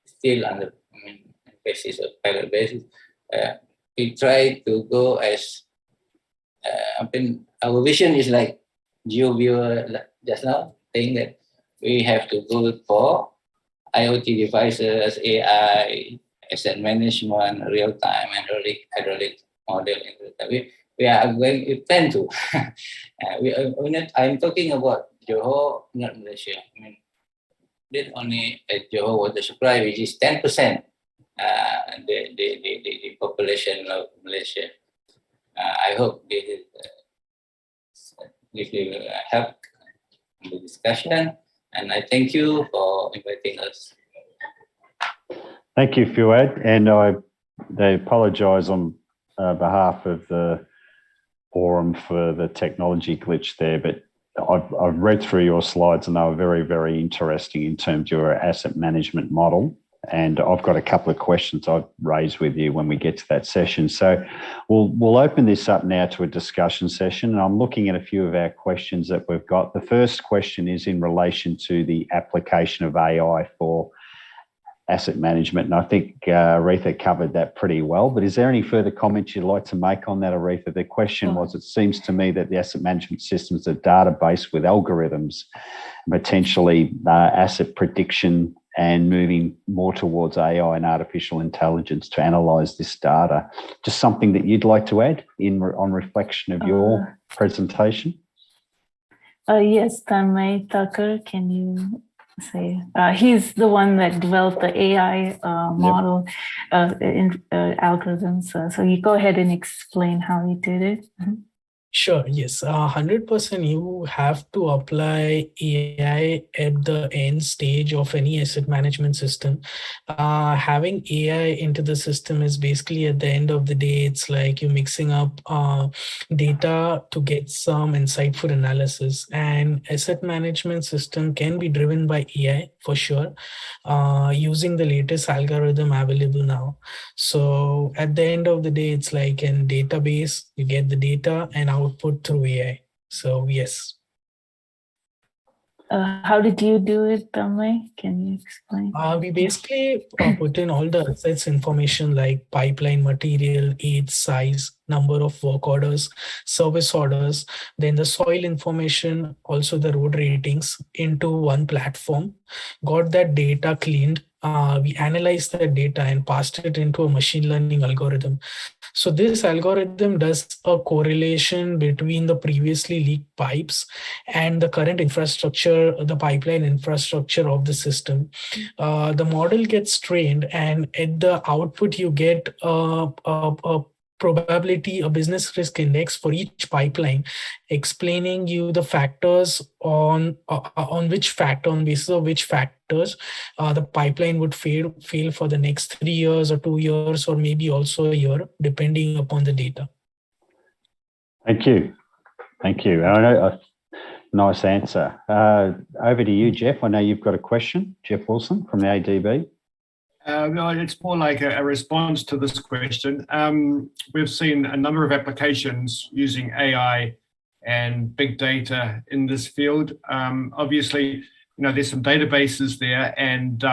still on the basis of pilot basis. We try to go as our vision is like GeoViewer just now, saying that we have to go for IoT devices, AI, asset management, real-time, hydraulic model. We are going. We plan to. I'm talking about Johor, not Malaysia. This only at Johor water supply, which is 10%. The population of Malaysia. I hope this will help in the discussion, and I thank you for inviting us. Thank you, Fuad, and I apologise on behalf of the forum for the technology glitch there, but I've read through your slides and they were very, very interesting in terms of your asset management model. And I've got a couple of questions I've raised with you when we get to that session. So we'll open this up now to a discussion session. And I'm looking at a few of our questions that we've got. The first question is in relation to the application of AI for asset management. And I think Aretha covered that pretty well. But is there any further comments you'd like to make on that, Aretha? The question was, it seems to me that the asset management system is a database with algorithms, potentially asset prediction, and moving more towards AI and artificial intelligence to analyse this data. Just something that you'd like to add on reflection of your presentation? Yes, Tanmay Thakur, can you say? He's the one that developed the AI model in algorithms. So you go ahead and explain how he did it. Mm-hmm. Sure, yes. 100% you have to apply AI at the end stage of any asset management system. Having AI into the system is basically at the end of the day, it's like you're mixing up data to get some insightful analysis. And asset management system can be driven by AI for sure, using the latest algorithm available now. So at the end of the day, it's like in database, you get the data and output through AI. So yes. How did you do it, Tamay? Can you explain? We basically put in all the assets information like pipeline material, age, size, number of work orders, service orders, then the soil information, also the road ratings into one platform, got that data cleaned. We analyzed the data and passed it into a machine learning algorithm. So this algorithm does a correlation between the previously leaked pipes and the current infrastructure, the pipeline infrastructure of the system. The model gets trained, and at the output you get a probability, a business risk index for each pipeline, explaining you the factors on basis of which factors the pipeline would fail for the next 3 years or 2 years or maybe also a year, depending upon the data. Thank you. Thank you. I know, nice answer. Over to you, Jeff. I know you've got a question. Jeff Wilson from the ADB. No, it's more like a response to this question. We've seen a number of applications using AI and big data in this field. Obviously, there's some databases there, and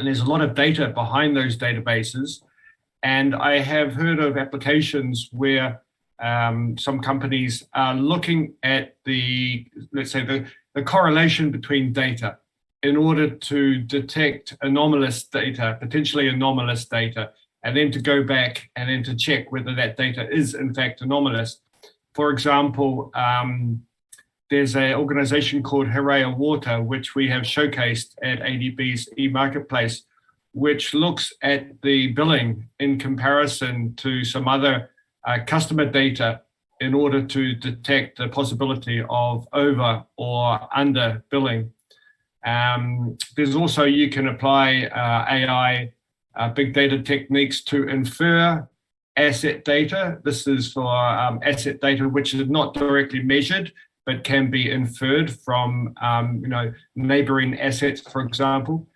there's a lot of data behind those databases. And I have heard of applications where some companies are looking at let's say the correlation between data in order to detect anomalous data, potentially anomalous data, and then to go back and then to check whether that data is in fact anomalous. For example, there's an organization called Harea Water, which we have showcased at ADB's eMarketplace, which looks at the billing in comparison to some other customer data in order to detect the possibility of over or under billing. There's also, you can apply AI big data techniques to infer asset data. This is for asset data which is not directly measured, but can be inferred from neighboring assets, for example.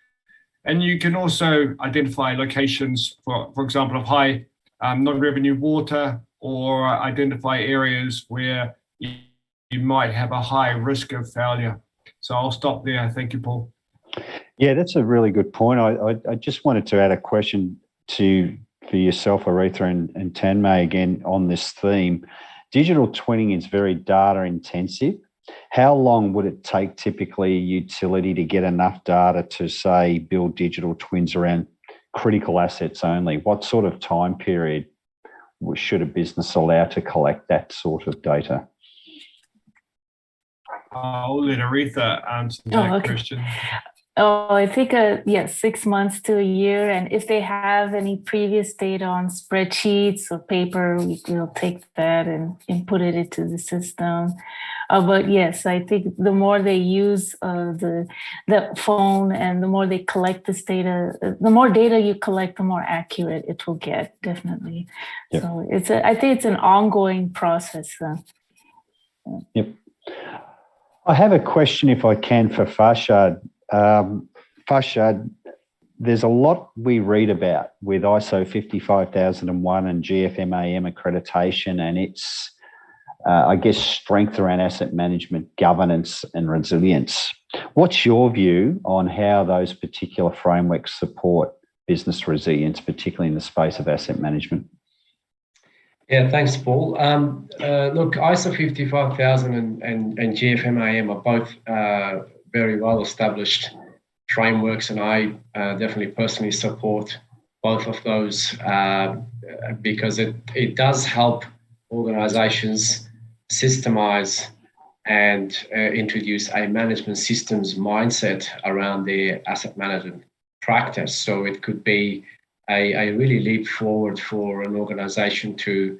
And you can also identify locations, for example, of high non-revenue water, or identify areas where you might have a high risk of failure. So I'll stop there. Thank you, Paul. Yeah, that's a really good point. I just wanted to add a question for yourself, Aretha and Tanmay, again on this theme. Digital twinning is very data intensive. How long would it take typically a utility to get enough data to, say, build digital twins around critical assets only? What sort of time period should a business allow to collect that sort of data? I'll let Aretha answer that question. Oh, I think, 6 months to a year. And if they have any previous data on spreadsheets or paper, we'll take that and input it into the system. But yes, I think the more they use the phone and the more they collect this data, the more data you collect, the more accurate it will get, definitely. Yep. So I think it's an ongoing process. Yep. I have a question, if I can, for Farshad. Farshad, there's a lot we read about with ISO 55001 and GFMAM accreditation and its, strength around asset management, governance and resilience. What's your view on how those particular frameworks support business resilience, particularly in the space of asset management? Yeah, thanks, Paul. Look, ISO 55000 and GFMAM are both very well-established frameworks, and I definitely personally support both of those because it does help organizations systemize and introduce a management systems mindset around their asset management practice. So it could be a really leap forward for an organization to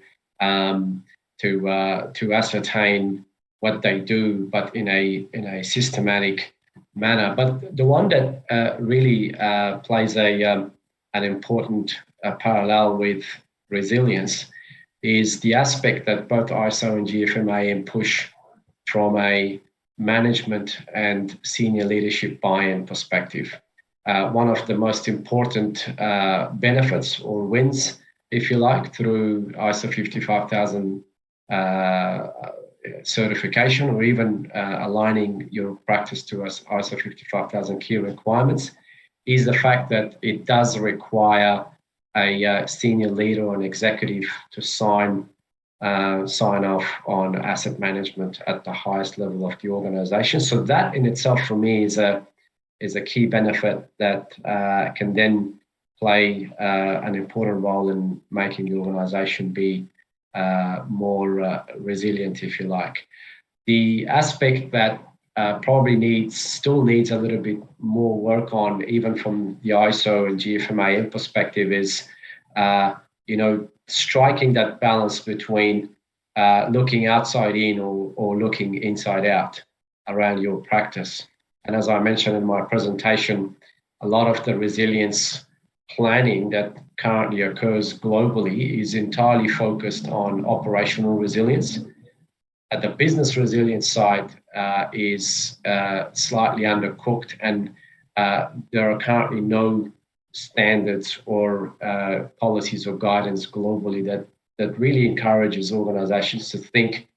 to ascertain what they do, but in a systematic manner. But the one that really plays an important parallel with resilience is the aspect that both ISO and GFMAM push from a management and senior leadership buy-in perspective. One of the most important benefits or wins, if you like, through ISO 55000 certification, or even aligning your practice to ISO 55000 key requirements, is the fact that it does require a senior leader or an executive to sign off on asset management at the highest level of the organization. So that in itself, for me, is a key benefit that can then play an important role in making the organization be more resilient, if you like. The aspect that probably still needs a little bit more work on, even from the ISO and GFMAM perspective, is striking that balance between looking outside in or looking inside out around your practice. And as I mentioned in my presentation, a lot of the resilience planning that currently occurs globally is entirely focused on operational resilience. At the business resilience side is slightly undercooked, and there are currently no standards or policies or guidance globally that really encourages organizations to think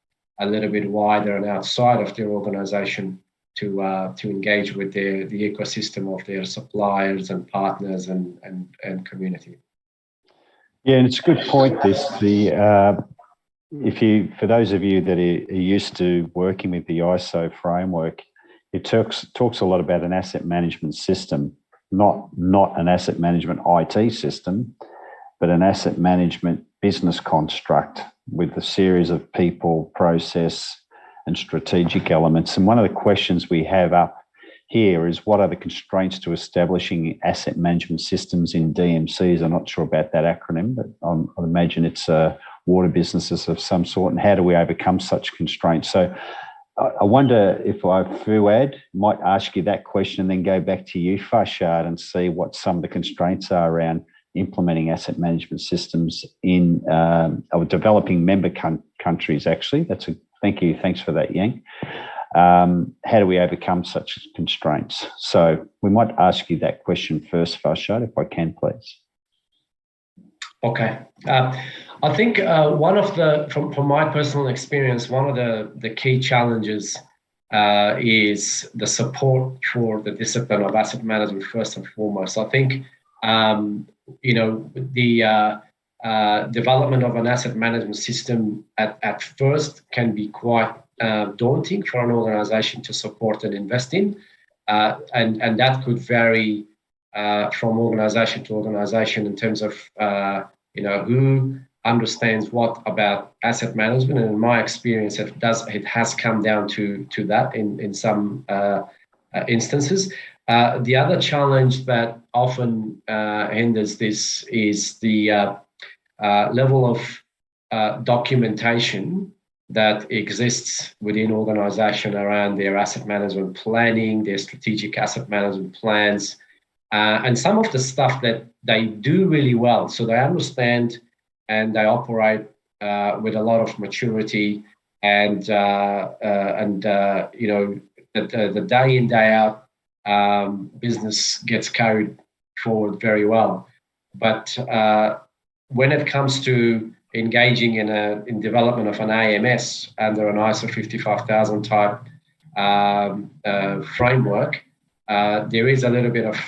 a little bit wider and outside of their organization to engage with the ecosystem of their suppliers and partners and community. Yeah, and it's a good point. For those of you that are used to working with the ISO framework, it talks a lot about an asset management system, not an asset management IT system, but an asset management business construct with a series of people, process, and strategic elements. And one of the questions we have up here is, what are the constraints to establishing asset management systems in DMCs? I'm not sure about that acronym, but I imagine it's water businesses of some sort. And how do we overcome such constraints? So I wonder if Fuad might ask you that question and then go back to you, Farshad, and see what some of the constraints are around implementing asset management systems in developing member countries, actually. Thanks for that, Yang. How do we overcome such constraints? So we might ask you that question first, Farshad, if I can, please. Okay. I think from my personal experience, one of the key challenges is the support for the discipline of asset management first and foremost. I think the development of an asset management system at first can be quite daunting for an organization to support and invest in, and that could vary from organization to organization in terms of who understands what about asset management. And in my experience, it has come down to that in some instances. The other challenge that often hinders this is the level of documentation that exists within organization around their asset management planning, their strategic asset management plans, and some of the stuff that they do really well. So they understand and they operate with a lot of maturity, and the day in, day out business gets carried forward very well. But when it comes to engaging in development of an AMS under an ISO 55000 type framework, there is a little bit of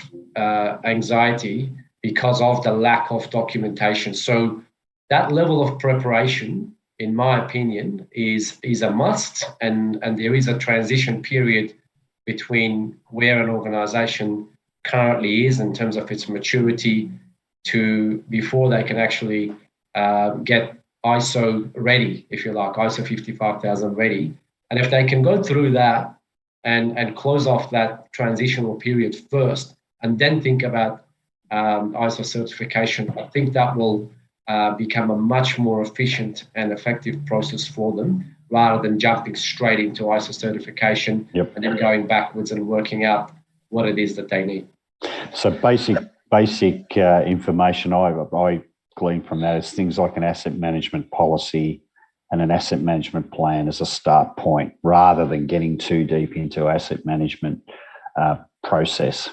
anxiety because of the lack of documentation. So that level of preparation, in my opinion, is a must, and there is a transition period between where an organization currently is in terms of its maturity to before they can actually get ISO ready, if you like, ISO 55000 ready. And if they can go through that and close off that transitional period first, and then think about ISO certification, I think that will become a much more efficient and effective process for them, rather than jumping straight into ISO certification and then going backwards and working out what it is that they need. So basic information I glean from that is things like an asset management policy and an asset management plan as a start point, rather than getting too deep into asset management process.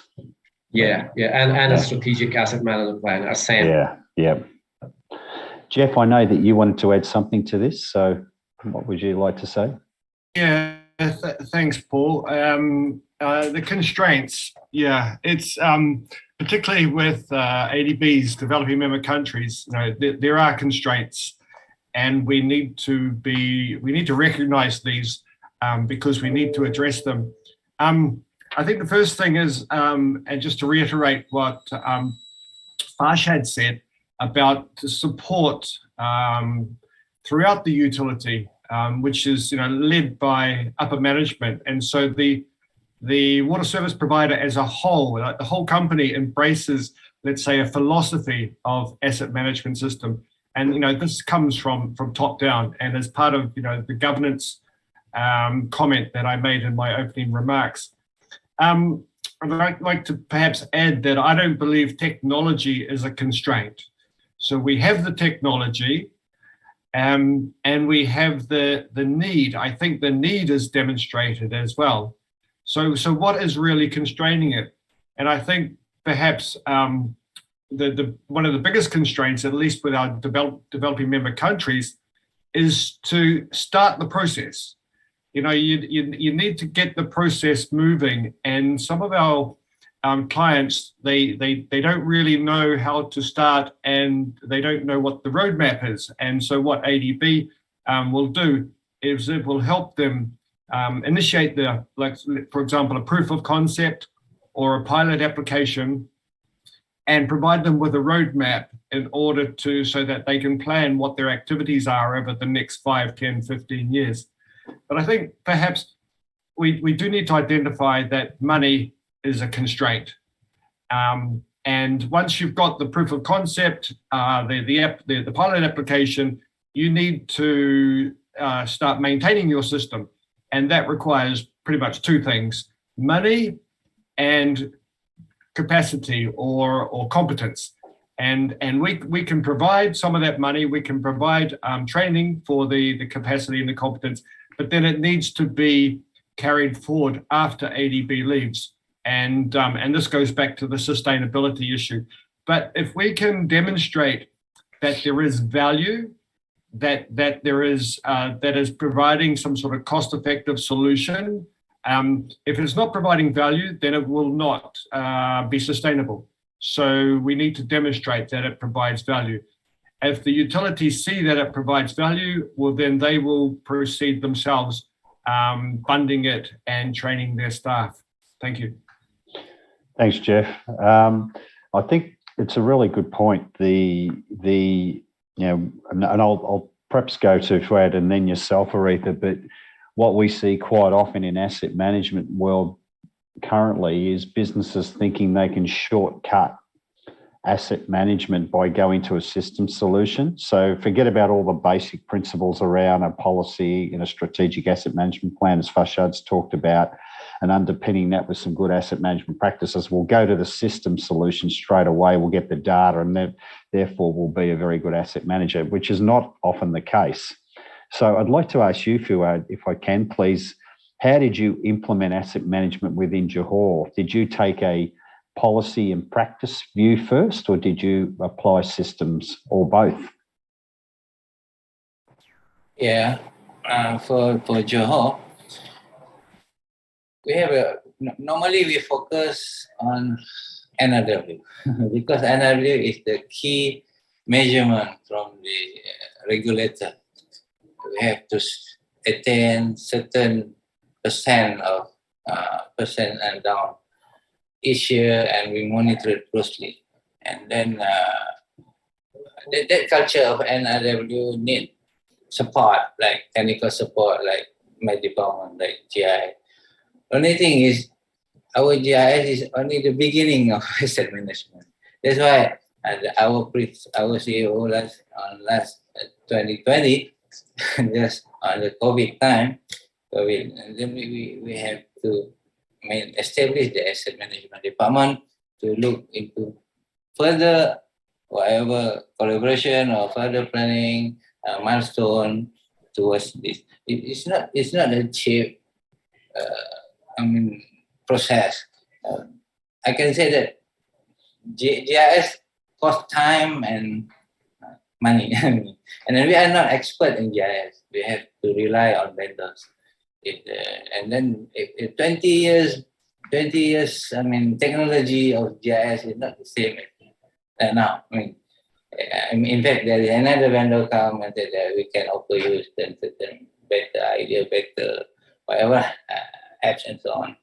And a strategic asset management plan, a SAM. Yeah. Jeff, I know that you wanted to add something to this, so what would you like to say? Yeah, thanks, Paul. The constraints, it's particularly with ADB's developing member countries, there are constraints, and we need to recognize these because we need to address them. I think the first thing is, and just to reiterate what Farshad said about the support throughout the utility, which is led by upper management, and so the water service provider as a whole, the whole company embraces, let's say, a philosophy of asset management system, and this comes from top down, and as part of the governance comment that I made in my opening remarks. I'd like to perhaps add that I don't believe technology is a constraint. So we have the technology, and we have the need. I think the need is demonstrated as well. So what is really constraining it? And I think perhaps one of the biggest constraints, at least with our developing member countries, is to start the process. You need to get the process moving, and some of our clients, they don't really know how to start, and they don't know what the roadmap is. And so what ADB will do is it will help them initiate for example, a proof of concept or a pilot application, and provide them with a roadmap in order so that they can plan what their activities are over the next 5, 10, 15 years. But I think perhaps we do need to identify that money is a constraint. And once you've got the proof of concept, the pilot application, you need to start maintaining your system. And that requires pretty much two things: money and capacity or competence. And we can provide some of that money. We can provide training for the capacity and the competence, but then it needs to be carried forward after ADB leaves. And this goes back to the sustainability issue. But if we can demonstrate that there is value, that is providing some sort of cost-effective solution, if it's not providing value, then it will not be sustainable. So we need to demonstrate that it provides value. If the utilities see that it provides value, well, then they will proceed themselves funding it and training their staff. Thank you. Thanks, Jeff. I think it's a really good point. And I'll perhaps go to Fuad and then yourself, Aretha, but what we see quite often in asset management world currently is businesses thinking they can shortcut asset management by going to a system solution. So forget about all the basic principles around a policy in a strategic asset management plan, as Farshad's talked about, and underpinning that with some good asset management practices. We'll go to the system solution straight away. We'll get the data, and therefore we'll be a very good asset manager, which is not often the case. So I'd like to ask you, Fuad, if I can, please, how did you implement asset management within Johor? Did you take a policy and practice view first, or did you apply systems, or both? Yeah, for Johor, we have normally we focus on NRW because NRW is the key measurement from the regulator. We have to attain certain percent and down each year, and we monitor it closely. And then that culture of NRW need support, like technical support, like my department, like GI. Only thing is, our GIS is only the beginning of asset management. That's why And our CEO last 2020, just on the COVID time, and then we have to establish the asset management department to look into further whatever collaboration or further planning milestone towards this. It's not a cheap process. I can say that GIS costs time and money, and then we are not expert in GIS. We have to rely on vendors. And then if 20 years, technology of GIS is not the same as now. In fact, there is another vendor come and said that we can offer you certain better idea, better whatever apps and so on.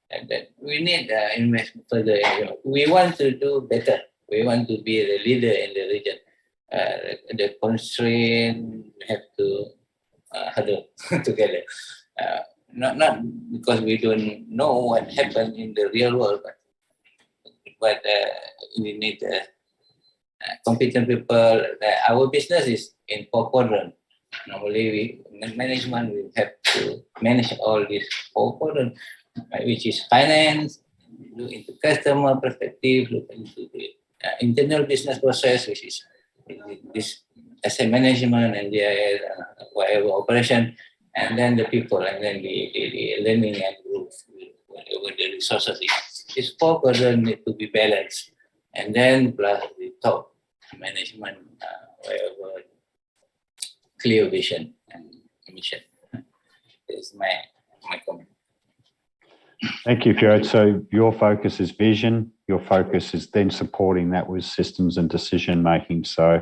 And then we need investment further. We want to do better. We want to be the leader in the region. The constraint we have to huddle together. Not because we don't know what happened in the real world, but we need competent people. Our business is in 4 quadrants. Normally, management will have to manage all these 4 quadrants, which is finance, look into customer perspective, look into the internal business process, which is this asset management and GIS, whatever operation, and then the people, and then the learning and growth, whatever the resources is. These 4 quadrants need to be balanced, and then plus the top management, whatever clear vision and mission. This is my comment. Thank you, Fiord. So your focus is vision. Your focus is then supporting that with systems and decision making. So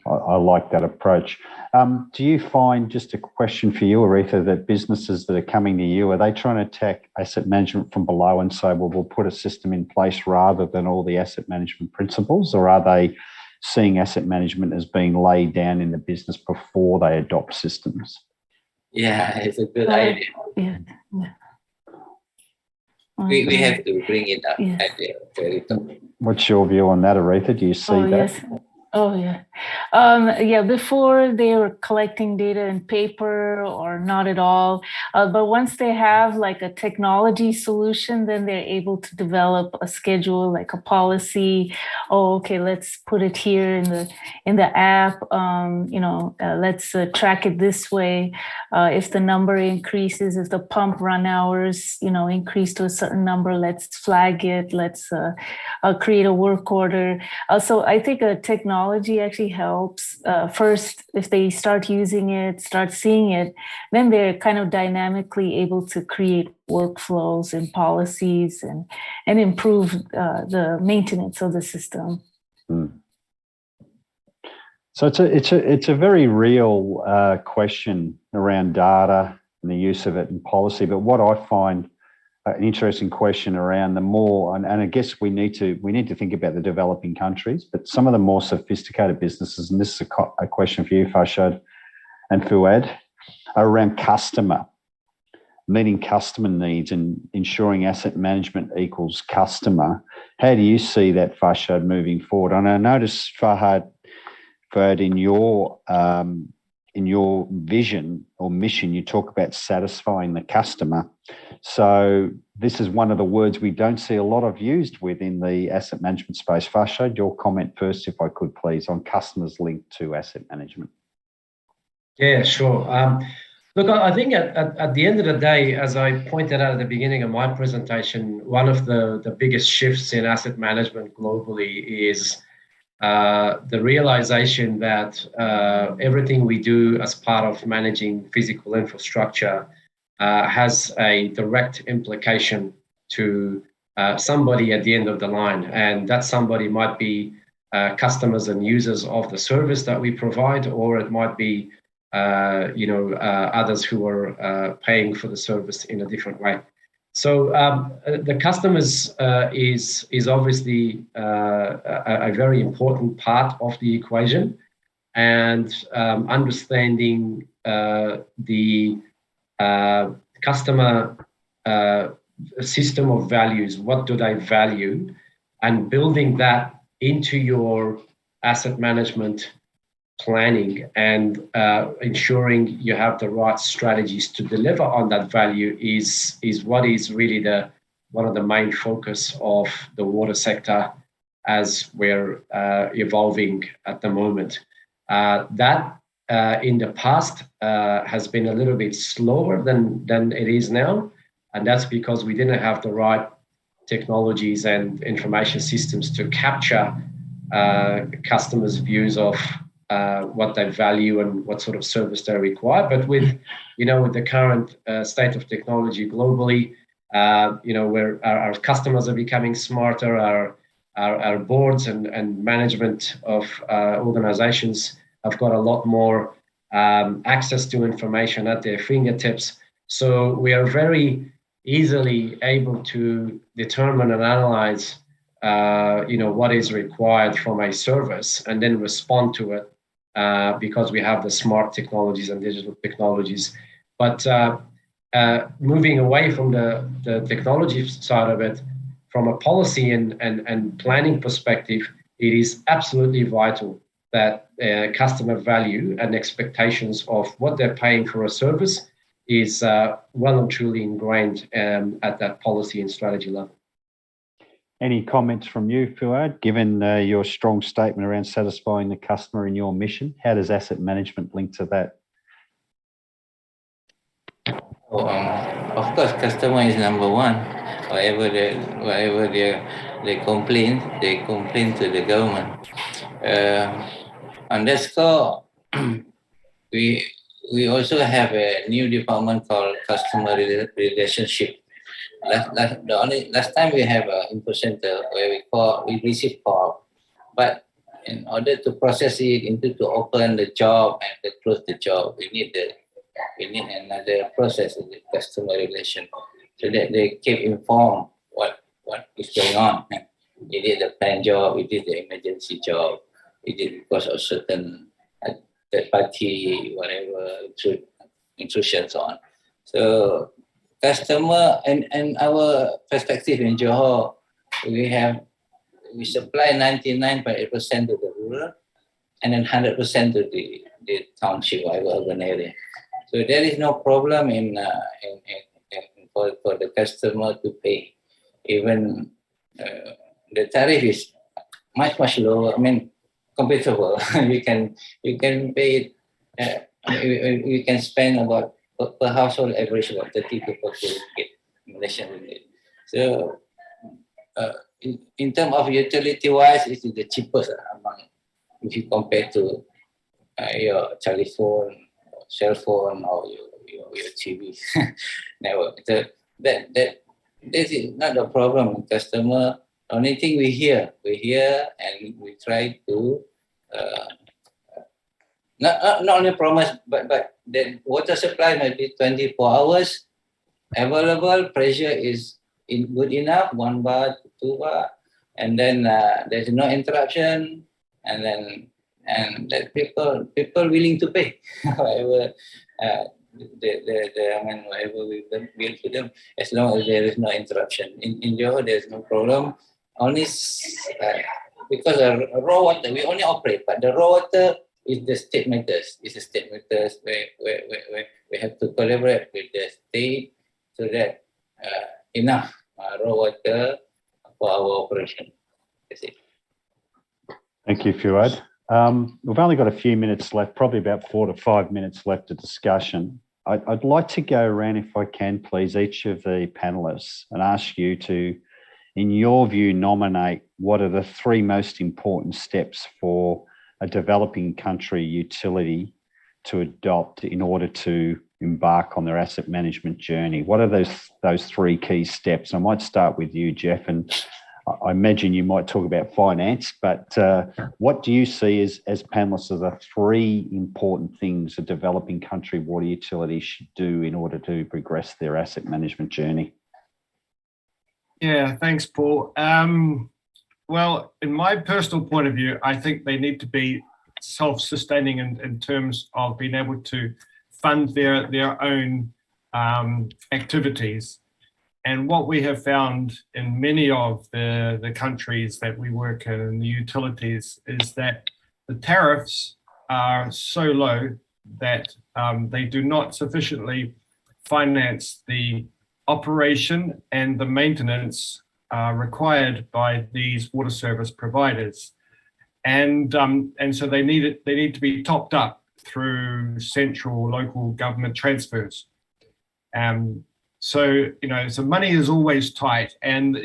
I like that approach. Do you find, just a question for you, Aretha, that businesses that are coming to you, are they trying to attack asset management from below and say, well, we'll put a system in place rather than all the asset management principles? Or are they seeing asset management as being laid down in the business before they adopt systems? Yeah, it's a good idea. Yeah. We have to bring it up at the very top. What's your view on that, Aretha? Do you see that? Yes. Oh, yeah. Before they were collecting data in paper or not at all. But once they have like a technology solution, then they're able to develop a schedule, like a policy. Oh, okay, let's put it here in the app. Let's track it this way. If the number increases, if the pump run hours, increase to a certain number, let's flag it. Let's create a work order. So I think a technology actually helps. First, if they start using it, start seeing it, then they're kind of dynamically able to create workflows and policies and improve the maintenance of the system. So it's a very real question around data and the use of it in policy. But what I find an interesting question around the more, and I guess we need to think about the developing countries, but some of the more sophisticated businesses, and this is a question for you, Farshad and Fuad, are around meeting customer needs and ensuring asset management equals customer. How do you see that, Farshad, moving forward? And I notice, Fuad, in your vision or mission, you talk about satisfying the customer. So this is one of the words we don't see a lot of used within the asset management space. Farshad, your comment first, if I could, please, on customers linked to asset management. Yeah, sure. Look, I think at the end of the day, as I pointed out at the beginning of my presentation, one of the biggest shifts in asset management globally is the realization that everything we do as part of managing physical infrastructure has a direct implication to somebody at the end of the line. And that somebody might be customers and users of the service that we provide, or it might be others who are paying for the service in a different way. So the customers is obviously a very important part of the equation, and understanding the customer system of values, what do they value, and building that into your asset management planning and ensuring you have the right strategies to deliver on that value is what is really one of the main focus of the water sector as we're evolving at the moment. That in the past has been a little bit slower than it is now, and that's because we didn't have the right technologies and information systems to capture customers' views of what they value and what sort of service they require. But with the current state of technology globally, where our customers are becoming smarter, our boards and management of organizations have got a lot more access to information at their fingertips. So we are very easily able to determine and analyze what is required from a service and then respond to it because we have the smart technologies and digital technologies. But moving away from the technology side of it, from a policy and planning perspective, it is absolutely vital that customer value and expectations of what they're paying for a service is well and truly ingrained at that policy and strategy level. Any comments from you, Fuad, given your strong statement around satisfying the customer in your mission? How does asset management link to that? Of course, customer is number one. Whatever they complain to the government. On that score, we also have a new department called customer relationship. Last time we have an info center where we receive call, but in order to process it, to open the job and to close the job, we need another process in the customer relation, so that they keep informed what is going on. We did the plan job, we did the emergency job, we did because of certain third party, whatever, intrusions on. So customer and our perspective in Johor, we supply 99.8% to the rural and then 100% to the township, whatever urban area. So there is no problem for the customer to pay. Even the tariff is much lower. I mean, comparable. you can pay it. You can spend about per household average about 30 to 40 ringgit, Malaysian ringgit. So in terms of utility wise, it is the cheapest among, if you compare to your telephone, cell phone, or your TV network. So this is not a problem. Customer, only thing we hear and we try to not only promise, but the water supply might be 24 hours available. Pressure is good enough, 1 bar, 2 bar, and then there's no interruption, and that people willing to pay whatever whatever we bill to them, as long as there is no interruption. In Johor, there's no problem. Only because raw water we only operate, but the raw water is the state matters. It's a state matters where we have to collaborate with the state so that enough raw water for our operation. That's it. Thank you, Fuad. We've only got a few minutes left, probably about 4 to 5 minutes left of discussion. I'd like to go around, if I can, please, each of the panelists and ask you to, in your view, nominate what are the 3 most important steps for a developing country utility to adopt in order to embark on their asset management journey. What are those 3 key steps? I might start with you, Jeff, and I imagine you might talk about finance, but what do you see as panelists are the 3 important things a developing country water utility should do in order to progress their asset management journey? Yeah, thanks, Paul. Well, in my personal point of view, I think they need to be self-sustaining in terms of being able to fund their own activities. And what we have found in many of the countries that we work in, the utilities, is that the tariffs are so low that they do not sufficiently finance the operation and the maintenance required by these water service providers. And so they need to be topped up through central local government transfers. So money is always tight, and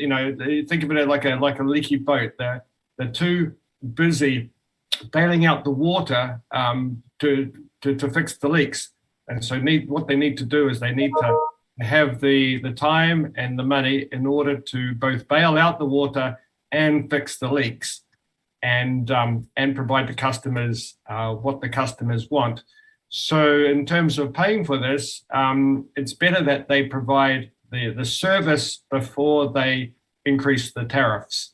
think of it like a leaky boat. They're too busy bailing out the water to fix the leaks, and so what they need to do is they need to have the time and the money in order to both bail out the water and fix the leaks, and provide the customers what the customers want. So in terms of paying for this, it's better that they provide the service before they increase the tariffs.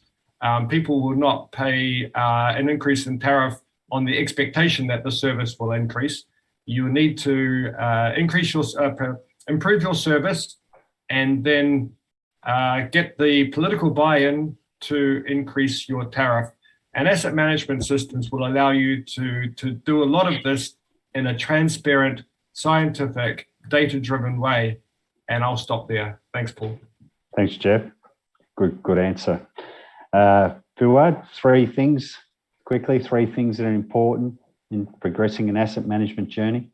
People will not pay an increase in tariff on the expectation that the service will increase. You need to improve your service, and then get the political buy-in to increase your tariff. And asset management systems will allow you to do a lot of this in a transparent, scientific, data-driven way. And I'll stop there. Thanks, Paul. Thanks, Jeff. Good answer. Fuad, three things that are important in progressing an asset management journey.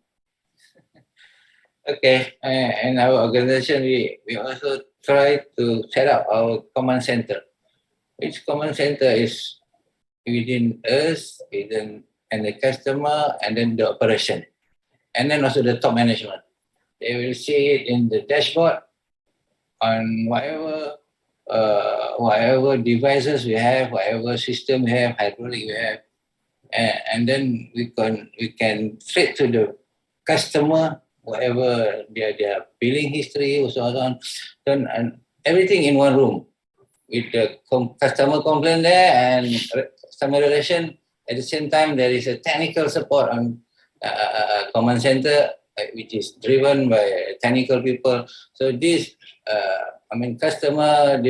Okay, in our organization, we also try to set up our command center. Each command center is within us, and the customer, and then the operation, and then also the top management. They will see it in the dashboard on whatever devices we have, whatever system we have, hydraulic we have, and then we can feed to the customer whatever their billing history or so on, and everything in one room with the customer complaint there and customer relation. At the same time, there is a technical support on command center, which is driven by technical people. So this, customer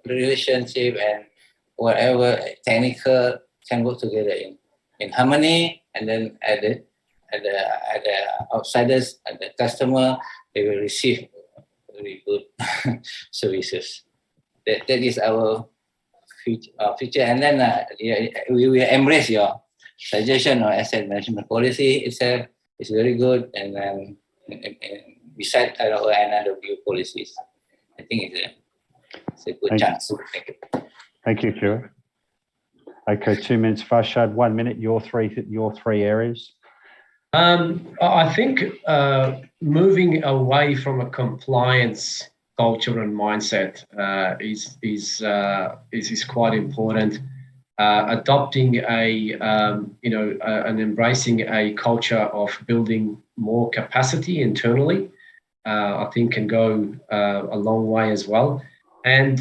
relationship and whatever technical can work together in harmony, and then at the outsiders, and the customer, they will receive very good services. That is our future, and then we will embrace your suggestion on asset management policy itself. It's very good, and then besides our another view policies, I think it's a good chance. Thank you. Thank you, Fuad. Okay, 2 minutes. Farshad, 1 minute. Your three areas. I think moving away from a compliance culture and mindset is quite important. Adopting and embracing a culture of building more capacity internally, I think can go a long way as well. And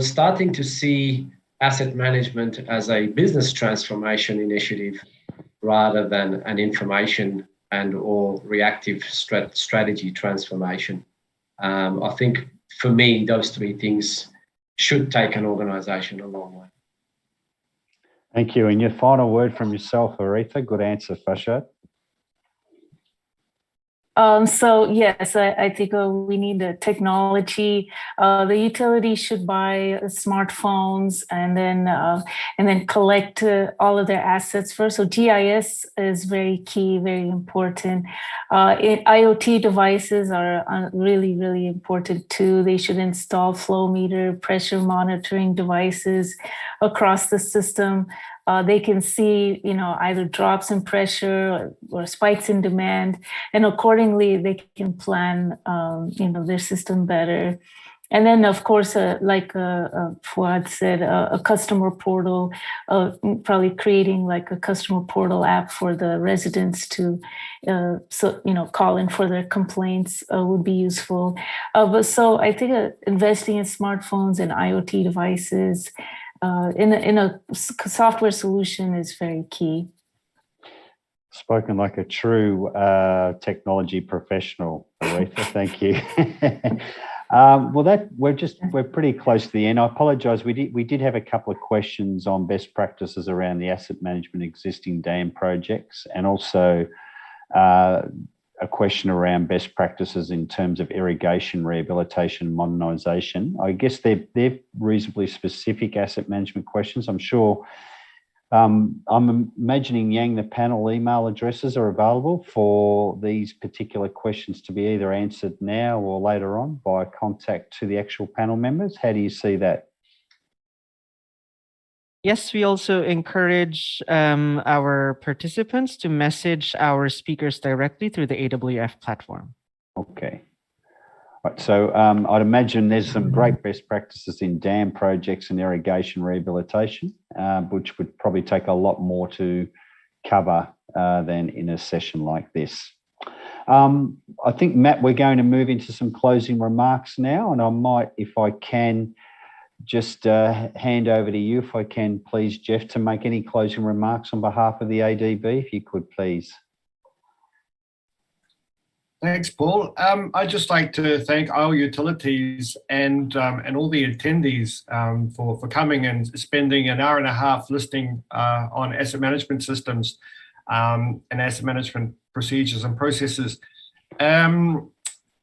starting to see asset management as a business transformation initiative rather than an information and or reactive strategy transformation. I think for me, those three things should take an organization a long way. Thank you. And your final word from yourself, Aretha. Good answer, Farshad. So yes, I think we need the technology. The utility should buy smartphones and then collect all of their assets first. So GIS is very key, very important. IoT devices are really, really important too. They should install flow meter, pressure monitoring devices across the system. They can see, either drops in pressure or spikes in demand, and accordingly they can plan, their system better. And then, of course, like Fuad said, a customer portal, probably creating like a customer portal app for the residents to, call in for their complaints would be useful. So I think investing in smartphones and IoT devices in a software solution is very key. Spoken like a true technology professional, Aretha. Thank you. Well, we're pretty close to the end. I apologise. We did have a couple of questions on best practices around the asset management existing dam projects, and also a question around best practices in terms of irrigation rehabilitation and modernisation. I guess they're reasonably specific asset management questions. I'm sure. I'm imagining, Yang, the panel email addresses are available for these particular questions to be either answered now or later on by contact to the actual panel members. How do you see that? Yes, we also encourage our participants to message our speakers directly through the AWF platform. Okay. Right, so I'd imagine there's some great best practices in dam projects and irrigation rehabilitation, which would probably take a lot more to cover than in a session like this. I think, Matt, we're going to move into some closing remarks now, and I might, if I can, just hand over to you, if I can, please, Jeff, to make any closing remarks on behalf of the ADB, if you could, please. Thanks, Paul. I'd just like to thank Isle Utilities and all the attendees for coming and spending an hour and a half listening on asset management systems and asset management procedures and processes. I'm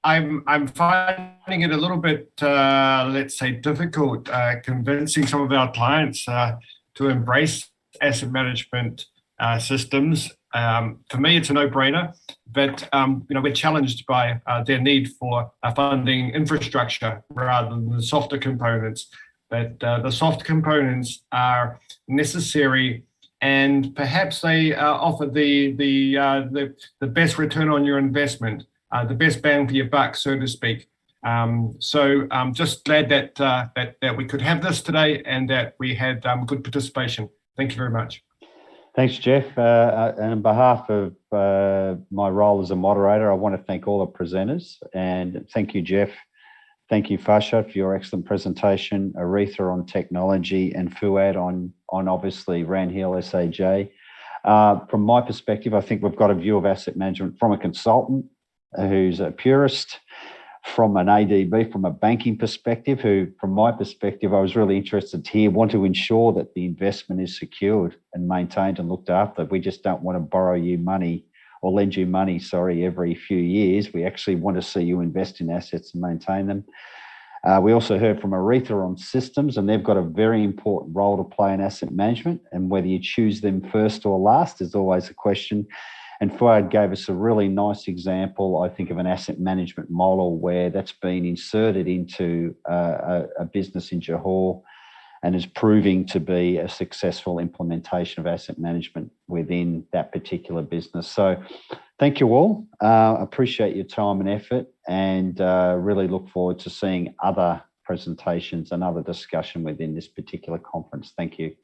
finding it a little bit, let's say, difficult convincing some of our clients to embrace asset management systems. For me, it's a no-brainer, but we're challenged by their need for funding infrastructure rather than the softer components. But the soft components are necessary, and perhaps they offer the best return on your investment. The best bang for your buck, so to speak. So I'm just glad that we could have this today and that we had good participation. Thank you very much. Thanks, Jeff. And on behalf of my role as a moderator, I want to thank all the presenters, and thank you, Jeff. Thank you, Farshad, for your excellent presentation, Aretha on technology, and Fuad on obviously Randhill SAJ. From my perspective, I think we've got a view of asset management from a consultant who's a purist, from an ADB, from a banking perspective, who, from my perspective, I was really interested to hear, want to ensure that the investment is secured and maintained and looked after. We just don't want to borrow you money or lend you money, every few years. We actually want to see you invest in assets and maintain them. We also heard from Aretha on systems, and they've got a very important role to play in asset management, and whether you choose them first or last is always a question. And Fuad gave us a really nice example, I think, of an asset management model where that's been inserted into a business in Johor and is proving to be a successful implementation of asset management within that particular business. So thank you all. Appreciate your time and effort, and really look forward to seeing other presentations and other discussion within this particular conference. Thank you.